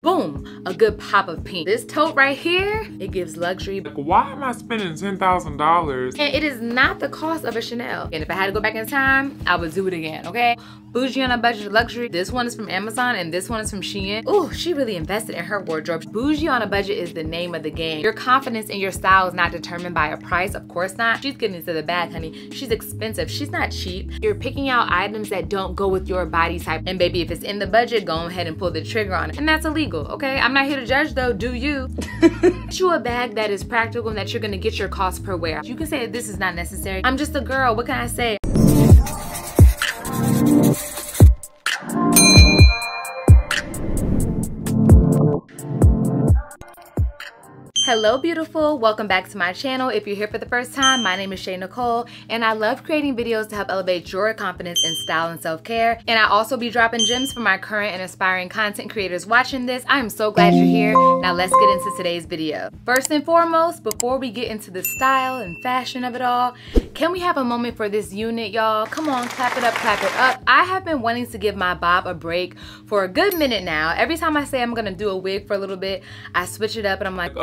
Boom, a good pop of pink. This tote right here, it gives luxury. Like, why am I spending $10,000? And it is not the cost of a Chanel. And if I had to go back in time, I would do it again, okay? Bougie on a budget luxury. This one is from Amazon and this one is from Shein. Ooh, she really invested in her wardrobe. Bougie on a budget is the name of the game. Your confidence in your style is not determined by a price, of course not. She's getting into the bag, honey. She's expensive, she's not cheap. You're picking out items that don't go with your body type. And baby, if it's in the budget, go ahead and pull the trigger on it. And that's illegal, okay? I'm not here to judge though, do you? Get you a bag that is practical and that you're gonna get your cost per wear. You can say this is not necessary. I'm just a girl, what can I say? Hello beautiful, welcome back to my channel. If you're here for the first time, my name is Shay Nicole and I love creating videos to help elevate your confidence in style and self-care. And I also be dropping gems for my current and aspiring content creators watching this. I am so glad you're here. Now let's get into today's video. First and foremost, before we get into the style and fashion of it all, can we have a moment for this unit, y'all? Come on, clap it up, clap it up. I have been wanting to give my bob a break for a good minute now. Every time I say I'm gonna do a wig for a little bit, I switch it up and I'm like,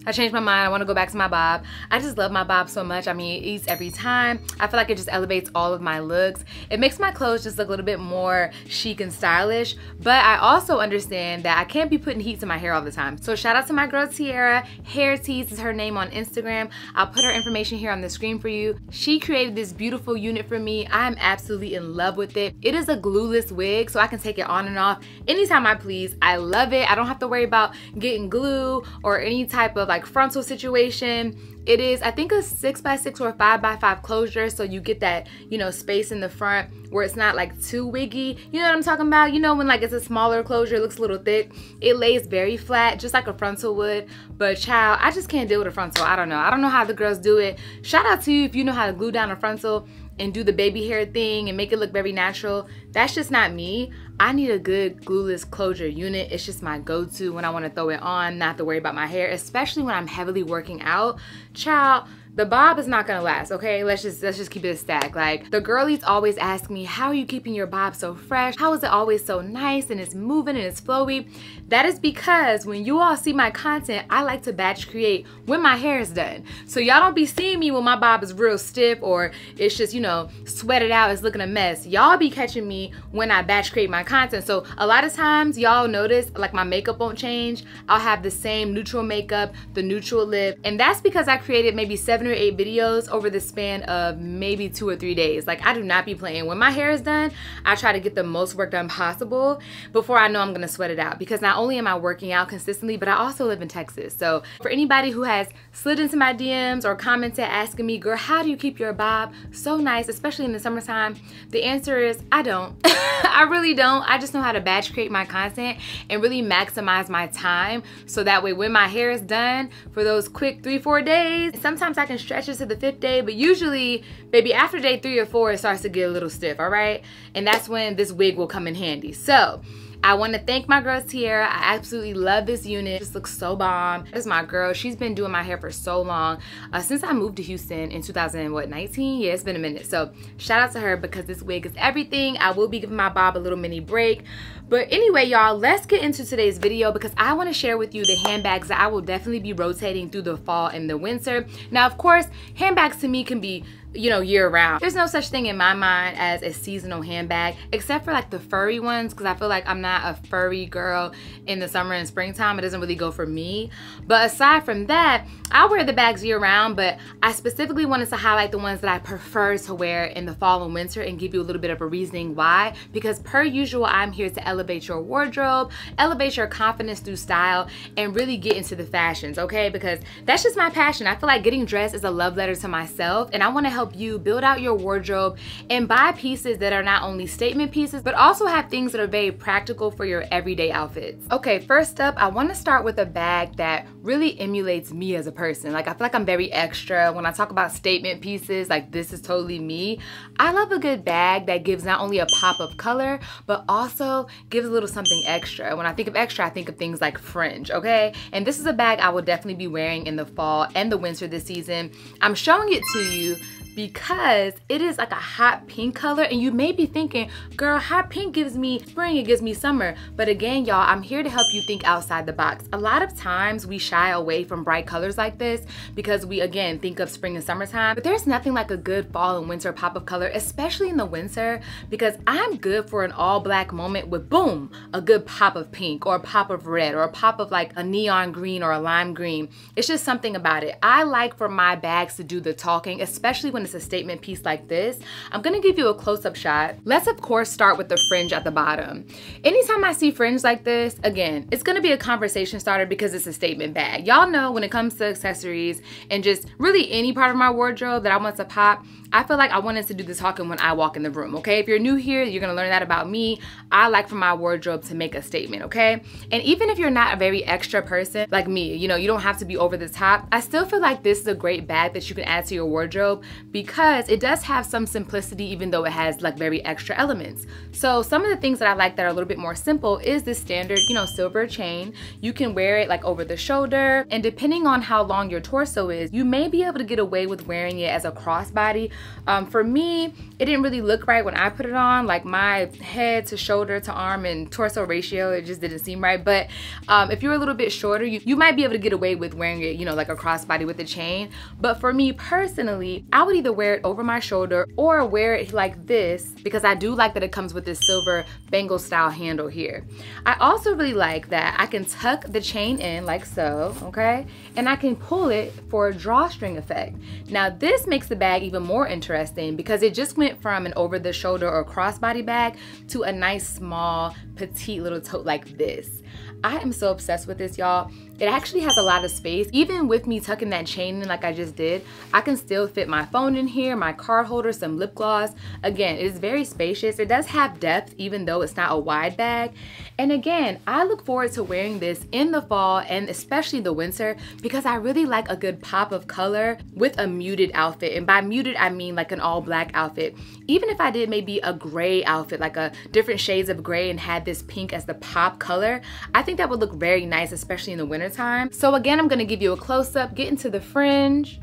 I changed my mind. I want to go back to my bob. I just love my bob so much. I mean, it eats every time. I feel like it just elevates all of my looks. It makes my clothes just look a little bit more chic and stylish. But I also understand that I can't be putting heat to my hair all the time. So shout out to my girl Tiara. Hair Tease is her name on Instagram. I'll put her information here on the screen for you. She created this beautiful unit for me. I'm absolutely in love with it. It is a glueless wig, so I can take it on and off anytime I please. I love it. I don't have to worry about getting glue or any type of like frontal situation. It is, I think, a 6x6 or a 5x5 closure, so you get that, you know, space in the front where it's not like too wiggy. You know what I'm talking about? You know when like it's a smaller closure, it looks a little thick. It lays very flat, just like a frontal would. But child, I just can't deal with a frontal. I don't know how the girls do it. Shout out to you if you know how to glue down a frontal and do the baby hair thing and make it look very natural. That's just not me. I need a good glueless closure unit. It's just my go-to when I want to throw it on, not to worry about my hair, especially when I'm heavily working out. Child, the bob is not gonna last, okay? Let's just keep it a stack. Like, the girlies always ask me, how are you keeping your bob so fresh? How is it always so nice and it's moving and it's flowy? That is because when you all see my content, I like to batch create when my hair is done. So y'all don't be seeing me when my bob is real stiff or it's just, you know, sweated out, it's looking a mess. Y'all be catching me when I batch create my content. So a lot of times y'all notice like my makeup won't change. I'll have the same neutral makeup, the neutral lip, and that's because I created maybe 7 or 8 videos over the span of maybe 2 or 3 days. Like, I do not be playing. When my hair is done, I try to get the most work done possible before I know I'm gonna sweat it out, because not only am I working out consistently, but I also live in Texas. So for anybody who has slid into my DMs or commented asking me, girl, how do you keep your bob so nice, especially in the summertime? The answer is I don't. I really don't. I just know how to batch create my content and really maximize my time, so that way when my hair is done for those quick 3-4 days, sometimes I can stretch it to the 5th day, but usually, baby, after day 3 or 4, it starts to get a little stiff, all right? And that's when this wig will come in handy. So I want to thank my girl Tiara. I absolutely love this unit. It just looks so bomb. This is my girl. She's been doing my hair for so long. Since I moved to Houston in 2019? Yeah, it's been a minute. So shout out to her, because this wig is everything. I will be giving my bob a little mini break. But anyway, y'all, let's get into today's video, because I want to share with you the handbags that I will definitely be rotating through the fall and the winter. Now, of course, handbags to me can be, you know, year round. There's no such thing in my mind as a seasonal handbag, except for like the furry ones, because I feel like I'm not a furry girl in the summer and springtime. It doesn't really go for me. But aside from that, I wear the bags year round, but I specifically wanted to highlight the ones that I prefer to wear in the fall and winter and give you a little bit of a reasoning why. Because per usual, I'm here to elevate your wardrobe, elevate your confidence through style, and really get into the fashions, okay? Because that's just my passion. I feel like getting dressed is a love letter to myself, and I want to help you build out your wardrobe and buy pieces that are not only statement pieces, but also have things that are very practical for your everyday outfits. Okay, first up, I want to start with a bag that really emulates me as a person. Like, I feel like I'm very extra when I talk about statement pieces. Like, this is totally me. I love a good bag that gives not only a pop of color, but also gives a little something extra. When I think of extra, I think of things like fringe, okay? And this is a bag I will definitely be wearing in the fall and the winter this season. I'm showing it to you because it is like a hot pink color, and you may be thinking, girl, hot pink gives me spring, it gives me summer. But again, y'all, I'm here to help you think outside the box. A lot of times we shy away from bright colors like this because we, again, think of spring and summertime, but there's nothing like a good fall and winter pop of color, especially in the winter, because I'm good for an all black moment with, boom, a good pop of pink or a pop of red or a pop of like a neon green or a lime green. It's just something about it. I like for my bags to do the talking, especially when it's a statement piece like this. I'm gonna give you a close-up shot. Let's of course start with the fringe at the bottom. Anytime I see fringe like this, again, it's gonna be a conversation starter because it's a statement bag. Y'all know when it comes to accessories and just really any part of my wardrobe that I want to pop, I feel like I wanted to do the talking when I walk in the room, okay? If you're new here, you're gonna learn that about me. I like for my wardrobe to make a statement, okay? And even if you're not a very extra person like me, you know, you don't have to be over the top, I still feel like this is a great bag that you can add to your wardrobe because it does have some simplicity even though it has like very extra elements. So some of the things that I like that are a little bit more simple is this standard, you know, silver chain. You can wear it like over the shoulder, and depending on how long your torso is, you may be able to get away with wearing it as a crossbody. For me, it didn't really look right when I put it on, like my head to shoulder to arm and torso ratio, it just didn't seem right. But if you're a little bit shorter, you might be able to get away with wearing it, you know, like a crossbody with a chain. But for me personally, I would either wear it over my shoulder or wear it like this because I do like that it comes with this silver bangle style handle here. I also really like that I can tuck the chain in like so, okay? And I can pull it for a drawstring effect. Now this makes the bag even more interesting because it just went from an over the shoulder or crossbody bag to a nice small petite little tote like this. I am so obsessed with this, y'all. It actually has a lot of space. Even with me tucking that chain in like I just did, I can still fit my phone in here, my card holder, some lip gloss. Again, it is very spacious. It does have depth even though it's not a wide bag. And again, I look forward to wearing this in the fall and especially the winter because I really like a good pop of color with a muted outfit. And by muted, I mean like an all black outfit. Even if I did maybe a gray outfit, like a different shades of gray and had this pink as the pop color, I think that would look very nice, especially in the winter time. So again, I'm gonna give you a close-up, get into the fringe.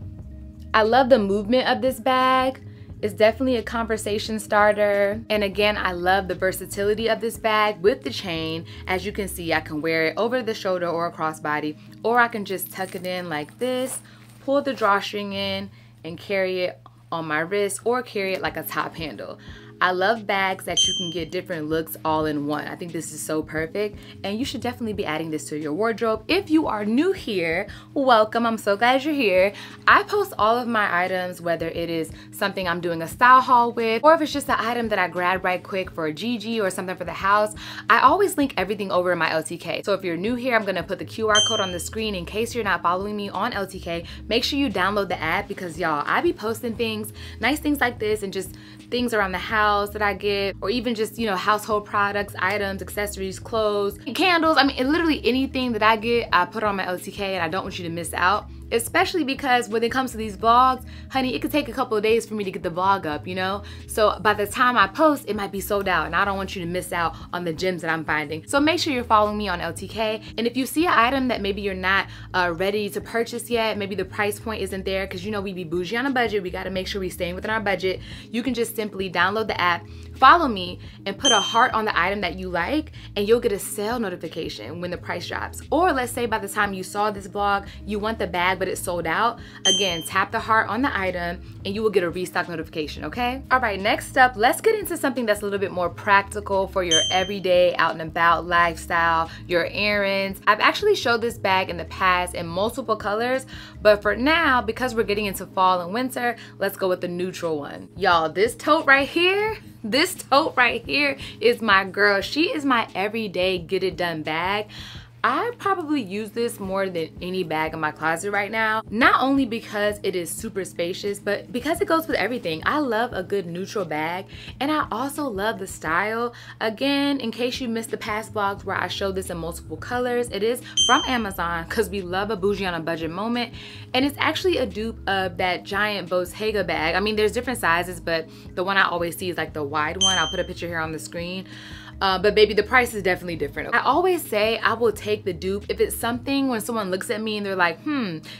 I love the movement of this bag. It's definitely a conversation starter. And again, I love the versatility of this bag with the chain. As you can see, I can wear it over the shoulder or a crossbody, or I can just tuck it in like this, pull the drawstring in and carry it on my wrist or carry it like a top handle. I love bags that you can get different looks all in one. I think this is so perfect and you should definitely be adding this to your wardrobe. If you are new here, welcome. I'm so glad you're here. I post all of my items, whether it is something I'm doing a style haul with or if it's just an item that I grabbed right quick for a GG or something for the house. I always link everything over in my LTK. So if you're new here, I'm gonna put the QR code on the screen in case you're not following me on LTK. Make sure you download the app because y'all, I be posting things, nice things like this and just things around the house that I get, or even just, you know, household products, items, accessories, clothes, candles. I mean, literally anything that I get, I put on my LTK and I don't want you to miss out. Especially because when it comes to these vlogs, honey, it could take a couple of days for me to get the vlog up, you know? So by the time I post, it might be sold out and I don't want you to miss out on the gems that I'm finding. So make sure you're following me on LTK. And if you see an item that maybe you're not ready to purchase yet, maybe the price point isn't there, because you know we be bougie on a budget, we gotta make sure we staying within our budget, you can just simply download the app, follow me, and put a heart on the item that you like, and you'll get a sale notification when the price drops. Or let's say by the time you saw this vlog, you want the bag, but it's sold out. Again, tap the heart on the item and you will get a restock notification, okay? All right, next up, let's get into something that's a little bit more practical for your everyday out and about lifestyle, your errands. I've actually showed this bag in the past in multiple colors, but for now, because we're getting into fall and winter, let's go with the neutral one. Y'all, this tote right here, is my girl. She is my everyday get it done bag. I probably use this more than any bag in my closet right now. Not only because it is super spacious, but because it goes with everything. I love a good neutral bag, and I also love the style. Again, in case you missed the past vlogs where I showed this in multiple colors, it is from Amazon because we love a bougie on a budget moment. And it's actually a dupe of that giant Bottega bag. I mean, there's different sizes, but the one I always see is like the wide one. I'll put a picture here on the screen. but baby, the price is definitely different. I always say I will take the dupe if it's something when someone looks at me and they're like,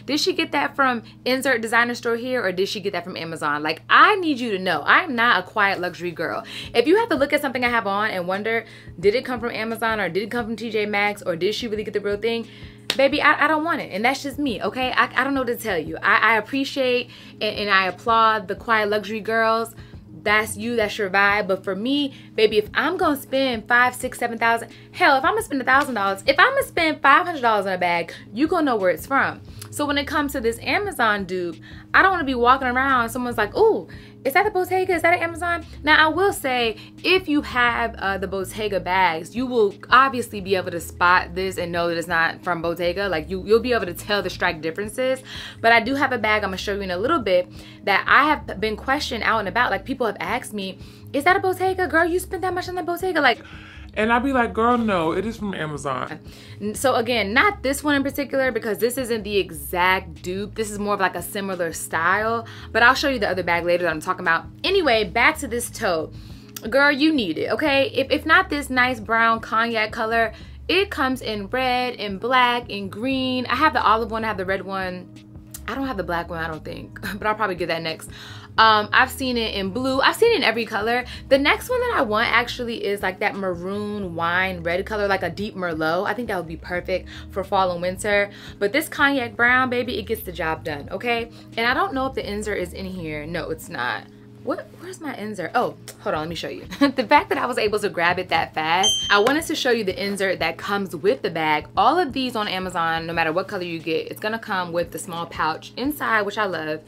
did she get that from insert designer store here, or did she get that from Amazon? Like, I need you to know I'm not a quiet luxury girl. If you have to look at something I have on and wonder, did it come from Amazon, or did it come from TJ Maxx, or did she really get the real thing? Baby, I don't want it, and that's just me, okay? I don't know what to tell you. I appreciate and I applaud the quiet luxury girls. That's you, that's your vibe. But for me, baby, if I'm gonna spend $5,000, $6,000, $7,000, hell, if I'm gonna spend $1,000, if I'm gonna spend $500 on a bag, you gonna know where it's from. So when it comes to this Amazon dupe, I don't wanna be walking around and someone's like, ooh, is that the Bottega? Is that an Amazon? Now, I will say, if you have the Bottega bags, you will obviously be able to spot this and know that it's not from Bottega. Like, you'll be able to tell the strike differences. But I do have a bag I'm gonna show you in a little bit that I have been questioned out and about. Like, people have asked me, is that a Bottega? Girl, you spent that much on the Bottega? Like, and I'd be like, girl, no, it is from Amazon. So again, not this one in particular, because this isn't the exact dupe. This is more of like a similar style, but I'll show you the other bag later that I'm talking about. Anyway, back to this tote. Girl, you need it, okay? If not this nice brown cognac color, it comes in red and black and green. I have the olive one, I have the red one. I don't have the black one, I don't think, but I'll probably get that next. I've seen it in blue. I've seen it in every color. The next one that I want actually is like that maroon wine red color, like a deep Merlot. I think that would be perfect for fall and winter. But this cognac brown, baby, it gets the job done, okay? And I don't know if the insert is in here. No, it's not. Where's my insert? Oh, hold on, let me show you. The fact that I was able to grab it that fast, I wanted to show you the insert that comes with the bag. All of these on Amazon, no matter what color you get, it's gonna come with the small pouch inside, which I love.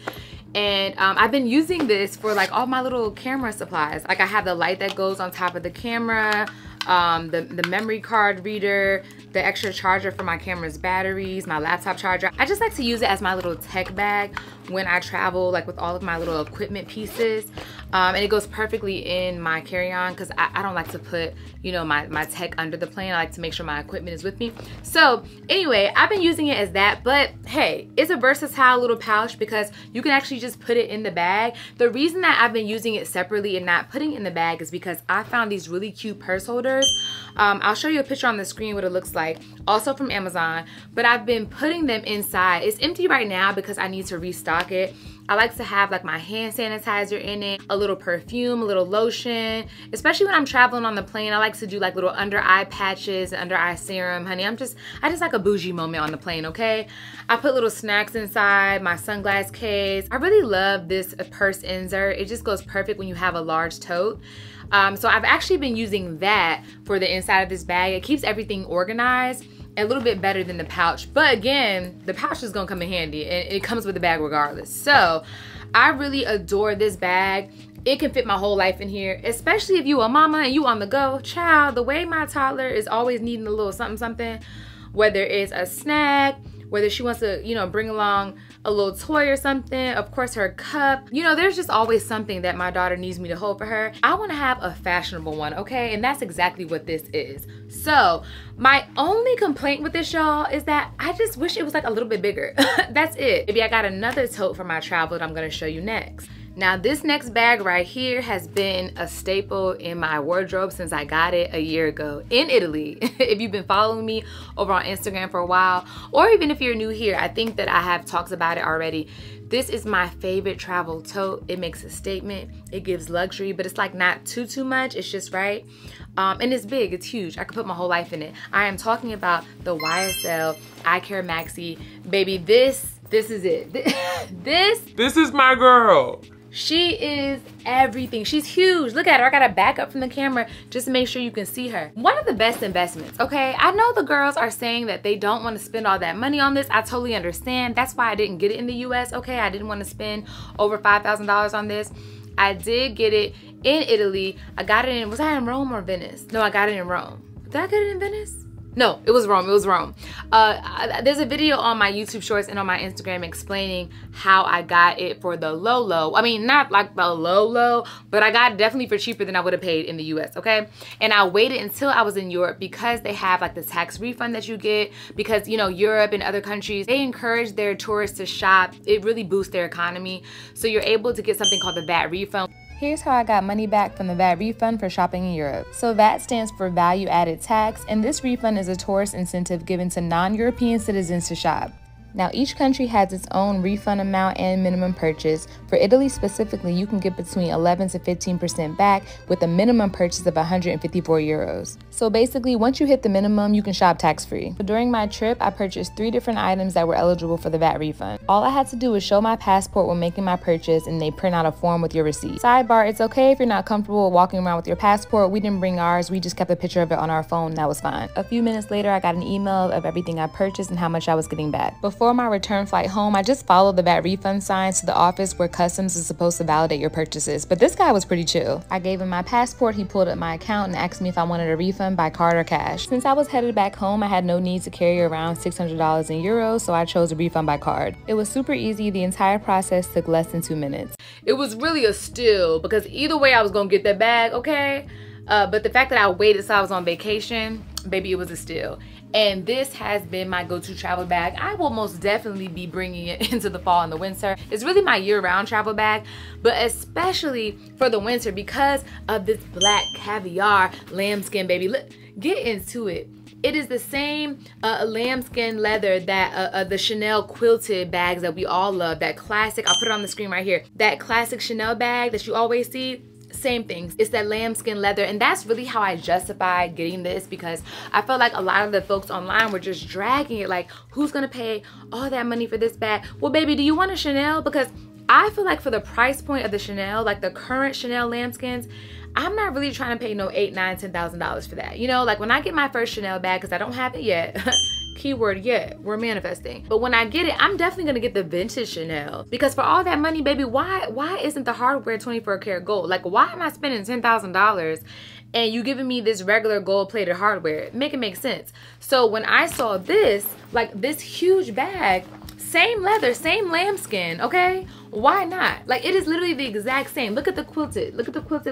And I've been using this for like all my little camera supplies. Like, I have the light that goes on top of the camera, the memory card reader, the extra charger for my camera's batteries, my laptop charger. I just like to use it as my little tech bag when I travel, like with all of my little equipment pieces. And it goes perfectly in my carry-on because I don't like to put, you know, my tech under the plane. I like to make sure my equipment is with me. So anyway, I've been using it as that, but hey, it's a versatile little pouch because you can actually just put it in the bag. The reason that I've been using it separately and not putting it in the bag is because I found these really cute purse holders. I'll show you a picture on the screen what it looks like, also from Amazon, but I've been putting them inside. It's empty right now because I need to restock it. I like to have like my hand sanitizer in it, a little perfume, a little lotion, especially when I'm traveling on the plane. I like to do like little under eye patches, under eye serum, honey. I just like a bougie moment on the plane, okay? I put little snacks inside, my sunglass case. I really love this purse insert. It just goes perfect when you have a large tote. So I've actually been using that for the inside of this bag. It keeps everything organized a little bit better than the pouch, but again, the pouch is gonna come in handy and it comes with the bag regardless. So I really adore this bag. It can fit my whole life in here, especially if you a mama and you on the go. Child, the way my toddler is always needing a little something, whether it's a snack, whether she wants to, you know, bring along a little toy or something, of course her cup. You know, there's just always something that my daughter needs me to hold for her. I wanna have a fashionable one, okay? And that's exactly what this is. So my only complaint with this, y'all, is that I just wish it was like a little bit bigger. That's it. Maybe I got another tote for my travel that I'm gonna show you next. Now this next bag right here has been a staple in my wardrobe since I got it a year ago in Italy. If you've been following me over on Instagram for a while, or even if you're new here, I think that I have talked about it already. This is my favorite travel tote. It makes a statement, it gives luxury, but it's like not too much, it's just right. And it's big, it's huge. I could put my whole life in it. I am talking about the YSL Eye Care Maxi. Baby, this is it. This is my girl. She is everything. She's huge. Look at her. I gotta back up from the camera just to make sure you can see her. One of the best investments, okay? I know the girls are saying that they don't want to spend all that money on this. I totally understand. That's why I didn't get it in the US, okay? I didn't want to spend over $5,000 on this. I did get it in Italy. I got it in, was I in Rome or Venice? No, I got it in Rome. Did I get it in Venice? No, it was Rome, it was Rome. There's a video on my YouTube shorts and on my Instagram explaining how I got it for the low. I mean, not like the low, but I got it definitely for cheaper than I would have paid in the US, okay? And I waited until I was in Europe because they have like the tax refund that you get, because, you know, Europe and other countries, they encourage their tourists to shop. It really boosts their economy. So you're able to get something called the VAT refund. Here's how I got money back from the VAT refund for shopping in Europe. So VAT stands for value added tax, and this refund is a tourist incentive given to non-European citizens to shop. Now, each country has its own refund amount and minimum purchase. For Italy specifically, you can get between 11 to 15% back with a minimum purchase of 154 euros. So basically, once you hit the minimum, you can shop tax-free. So during my trip, I purchased 3 different items that were eligible for the VAT refund. All I had to do was show my passport when making my purchase, and they print out a form with your receipt. Sidebar, it's okay if you're not comfortable walking around with your passport. We didn't bring ours, we just kept a picture of it on our phone, and that was fine. A few minutes later, I got an email of everything I purchased and how much I was getting back. Before my return flight home, I just followed the VAT refund signs to the office where customs is supposed to validate your purchases, but this guy was pretty chill. I gave him my passport, he pulled up my account and asked me if I wanted a refund by card or cash. Since I was headed back home, I had no need to carry around $600 in euros, so I chose a refund by card. It was super easy, the entire process took less than 2 minutes. It was really a steal because either way I was gonna get that bag, okay? But the fact that I waited till I was on vacation, baby, it was a steal. And this has been my go-to travel bag. I will most definitely be bringing it into the fall and the winter. It's really my year-round travel bag, but especially for the winter because of this black caviar lambskin, baby. Look, get into it. It is the same lambskin leather that the Chanel quilted bags that we all love. That classic, I'll put it on the screen right here. That classic Chanel bag that you always see. Same things. It's that lambskin leather, and that's really how I justify getting this because I felt like a lot of the folks online were just dragging it like, who's gonna pay all that money for this bag? Well, baby, do you want a Chanel? Because I feel like for the price point of the Chanel, like the current Chanel lambskins, I'm not really trying to pay no $8,000, $9,000, $10,000 for that. You know, like when I get my first Chanel bag, because I don't have it yet, keyword yet, we're manifesting. But when I get it, I'm definitely gonna get the vintage Chanel because for all that money, baby, why isn't the hardware 24 karat gold? Like, why am I spending $10,000 and you giving me this regular gold plated hardware? Make it make sense. So when I saw this, like this huge bag, same leather, same lambskin, okay? Why not? Like, it is literally the exact same. Look at the quilted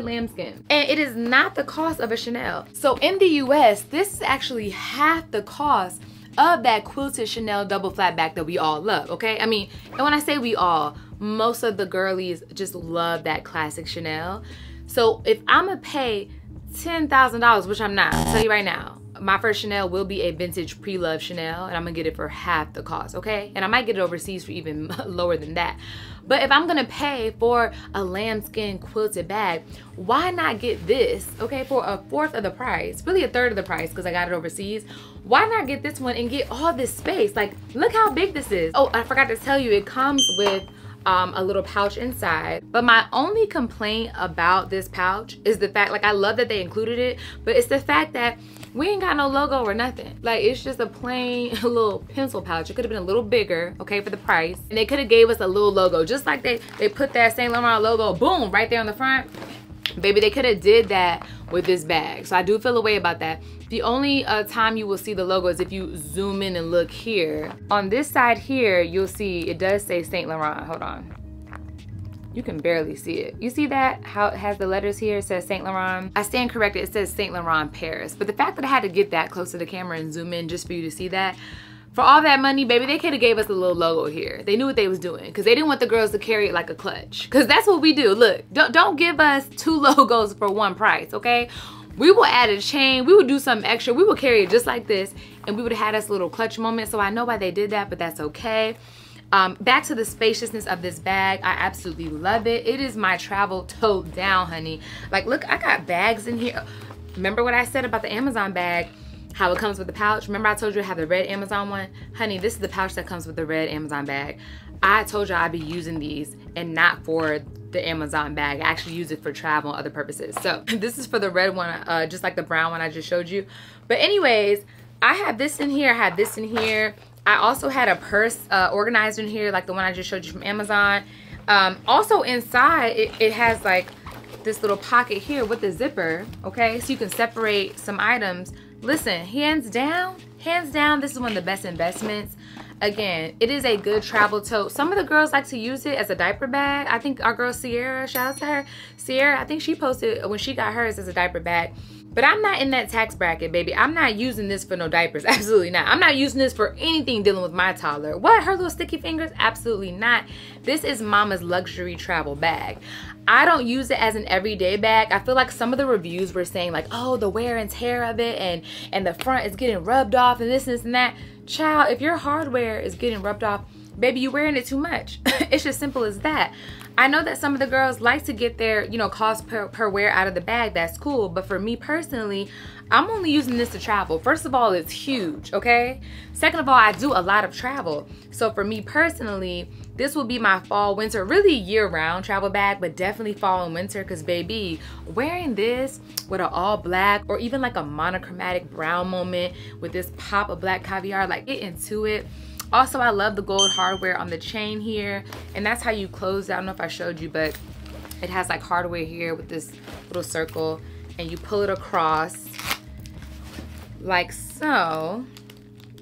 lambskin. And it is not the cost of a Chanel. So in the US, this is actually half the cost of that quilted Chanel double flat back that we all love, okay? I mean, and when I say we all, most of the girlies just love that classic Chanel. So if I'm gonna pay $10,000, which I'm not, I'll tell you right now, my first Chanel will be a vintage pre-loved Chanel, and I'm gonna get it for half the cost, okay? And I might get it overseas for even lower than that. But if I'm gonna pay for a lambskin quilted bag, why not get this, okay, for a fourth of the price, really a third of the price because I got it overseas. Why not get this one and get all this space? Like, look how big this is. Oh, I forgot to tell you, it comes with a little pouch inside. But my only complaint about this pouch is the fact, like, I love that they included it, but it's the fact that we ain't got no logo or nothing. Like, it's just a plain little pencil pouch. It could have been a little bigger, okay, for the price. And they could have gave us a little logo, just like they put that Saint Laurent logo, boom, right there on the front. Baby, they could have did that with this bag. So I do feel a way about that. The only time you will see the logo is if you zoom in and look here. On this side here, you'll see it does say Saint Laurent. Hold on. You can barely see it. You see that? How it has the letters here, it says Saint Laurent. I stand corrected, it says Saint Laurent Paris. But the fact that I had to get that close to the camera and zoom in just for you to see that, for all that money, baby, they could have gave us a little logo here. They knew what they was doing because they didn't want the girls to carry it like a clutch. Because that's what we do. Look, don't give us 2 logos for 1 price, okay? We will add a chain, we will do something extra, we will carry it just like this, and we would have had us a little clutch moment. So I know why they did that, but that's okay. Back to the spaciousness of this bag, I absolutely love it. It is my travel tote down, honey. Like, look, I got bags in here. Remember what I said about the Amazon bag, how it comes with the pouch? Remember I told you I have the red Amazon one? Honey, this is the pouch that comes with the red Amazon bag. I told you I'd be using these and not for the Amazon bag. I actually use it for travel and other purposes. So this is for the red one, just like the brown one I just showed you. But anyways, I have this in here, I have this in here. I also had a purse organizer in here, like the one I just showed you from Amazon. Also inside, it has like this little pocket here with the zipper, okay? So you can separate some items. Listen, hands down, this is one of the best investments. Again, it is a good travel tote. Some of the girls like to use it as a diaper bag. I think our girl Sierra, shout out to her. Sierra, I think she posted when she got hers as a diaper bag. But I'm not in that tax bracket, baby. I'm not using this for no diapers. Absolutely not. I'm not using this for anything dealing with my toddler. What? Her little sticky fingers? Absolutely not. This is mama's luxury travel bag. I don't use it as an everyday bag. I feel like some of the reviews were saying like, oh, the wear and tear of it and the front is getting rubbed off and this and that. Child, if your hardware is getting rubbed off, baby, you're wearing it too much. It's just simple as that. I know that some of the girls like to get their, you know, cost per wear out of the bag. That's cool. But for me personally, I'm only using this to travel. First of all, it's huge, okay? Second of all, I do a lot of travel. So for me personally, this will be my fall, winter, really year-round travel bag, but definitely fall and winter because, baby, wearing this with an all black or even like a monochromatic brown moment with this pop of black caviar, like get into it. Also, I love the gold hardware on the chain here, and that's how you close it. I don't know if I showed you, but it has like hardware here with this little circle, and you pull it across like so.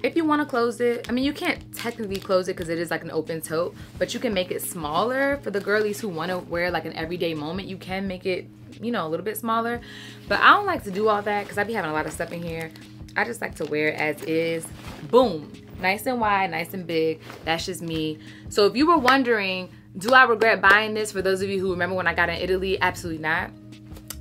If you want to close it, I mean, you can't technically close it because it is like an open tote, but you can make it smaller for the girlies who want to wear like an everyday moment. You can make it, you know, a little bit smaller, but I don't like to do all that because I be having a lot of stuff in here. I just like to wear it as is. Boom. Nice and wide, nice and big. That's just me. So if you were wondering, do I regret buying this? For those of you who remember when I got in Italy, absolutely not.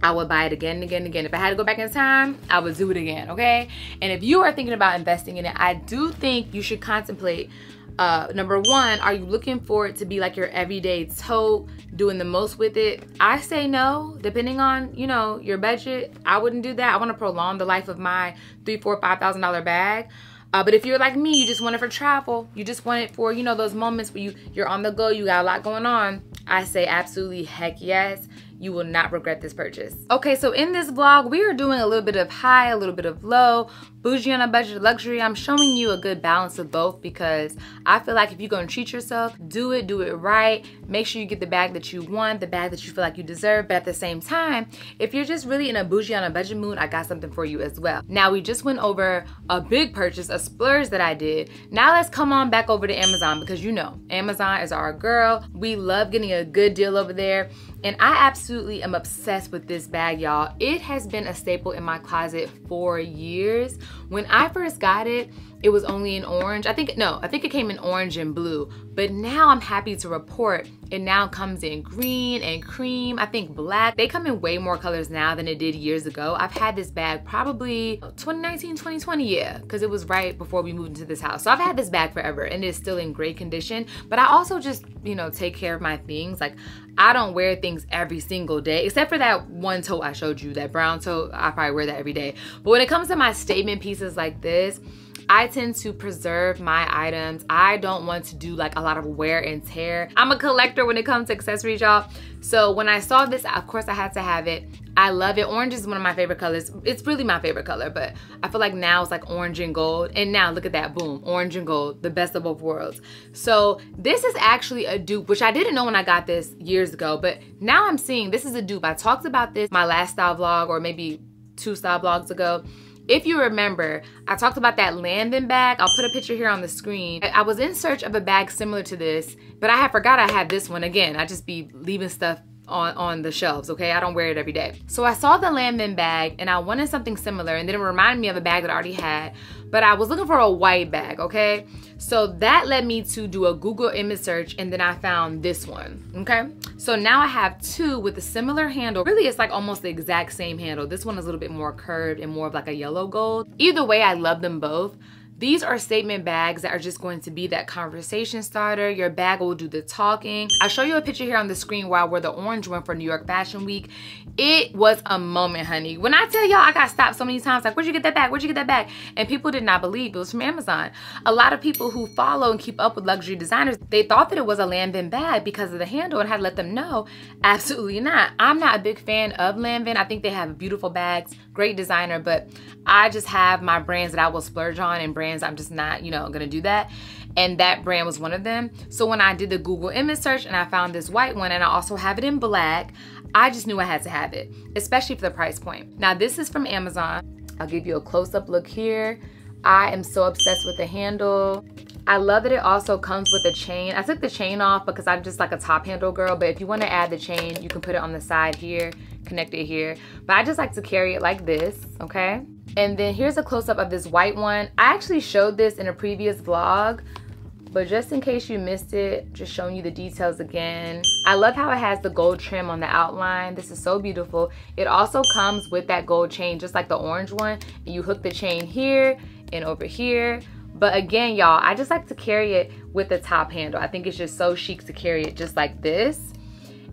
I would buy it again and again and again. If I had to go back in time, I would do it again, okay? And if you are thinking about investing in it, I do think you should contemplate, number one, are you looking for it to be like your everyday tote, doing the most with it? I say no, depending on, you know, your budget. I wouldn't do that. I want to prolong the life of my $3,000, $4,000, $5,000 bag. But if you're like me, you just want it for travel, you just want it for, you know, those moments where you're on the go, you got a lot going on, I say absolutely heck yes. You will not regret this purchase. Okay, so in this vlog, we are doing a little bit of high, a little bit of low, bougie on a budget, luxury. I'm showing you a good balance of both because I feel like if you're gonna treat yourself, do it right. Make sure you get the bag that you want, the bag that you feel like you deserve. But at the same time, if you're just really in a bougie on a budget mood, I got something for you as well. Now, we just went over a big purchase, a splurge that I did. Now let's come on back over to Amazon because you know, Amazon is our girl. We love getting a good deal over there. And I absolutely am obsessed with this bag, y'all. It has been a staple in my closet for years. When I first got it, it was only in orange. I think it came in orange and blue. But now I'm happy to report it now comes in green and cream, I think black. They come in way more colors now than it did years ago. I've had this bag probably 2019, 2020, yeah, because it was right before we moved into this house. So I've had this bag forever and it's still in great condition. But I also just, you know, take care of my things. Like, I don't wear things every single day, except for that one tote I showed you, that brown tote. I probably wear that every day. But when it comes to my statement pieces like this, I tend to preserve my items. I don't want to do like a lot of wear and tear. I'm a collector when it comes to accessories, y'all. So when I saw this, of course I had to have it. I love it. Orange is one of my favorite colors. It's really my favorite color, but I feel like now it's like orange and gold. And now look at that, boom, orange and gold, the best of both worlds. So this is actually a dupe, which I didn't know when I got this years ago, but now I'm seeing this is a dupe. I talked about this my last style vlog or maybe 2 style vlogs ago. If you remember, I talked about that Landon bag. I'll put a picture here on the screen. I was in search of a bag similar to this, but I had forgot I had this one. Again, I just be leaving stuff on the shelves, okay? I don't wear it every day. So I saw the Landon bag and I wanted something similar, and then it reminded me of a bag that I already had, but I was looking for a white bag, okay? So that led me to do a Google image search, and then I found this one, okay? So now I have 2 with a similar handle. Really, it's like almost the exact same handle. This one is a little bit more curved and more of like a yellow gold. Either way, I love them both. These are statement bags that are just going to be that conversation starter. Your bag will do the talking. I'll show you a picture here on the screen where I wore the orange one for New York Fashion Week. It was a moment, honey. When I tell y'all, I got stopped so many times, like, where'd you get that bag? Where'd you get that bag? And people did not believe it was from Amazon. A lot of people who follow and keep up with luxury designers, they thought that it was a Lanvin bag because of the handle, and had to let them know, absolutely not. I'm not a big fan of Lanvin. I think they have beautiful bags, great designer, but I just have my brands that I will splurge on, and brands I'm just not, you know, gonna do that. And that brand was one of them. So when I did the Google image search and I found this white one, and I also have it in black, I just knew I had to have it, especially for the price point. Now this is from Amazon. I'll give you a close-up look here. I am so obsessed with the handle. I love that it also comes with a chain. I took the chain off because I'm just like a top handle girl, but if you want to add the chain, you can put it on the side here, connect it here. But I just like to carry it like this, okay? And then here's a close-up of this white one. I actually showed this in a previous vlog, but just in case you missed it, just showing you the details again. I love how it has the gold trim on the outline. This is so beautiful. It also comes with that gold chain, just like the orange one. And you hook the chain here and over here. But again, y'all, I just like to carry it with the top handle. I think it's just so chic to carry it just like this.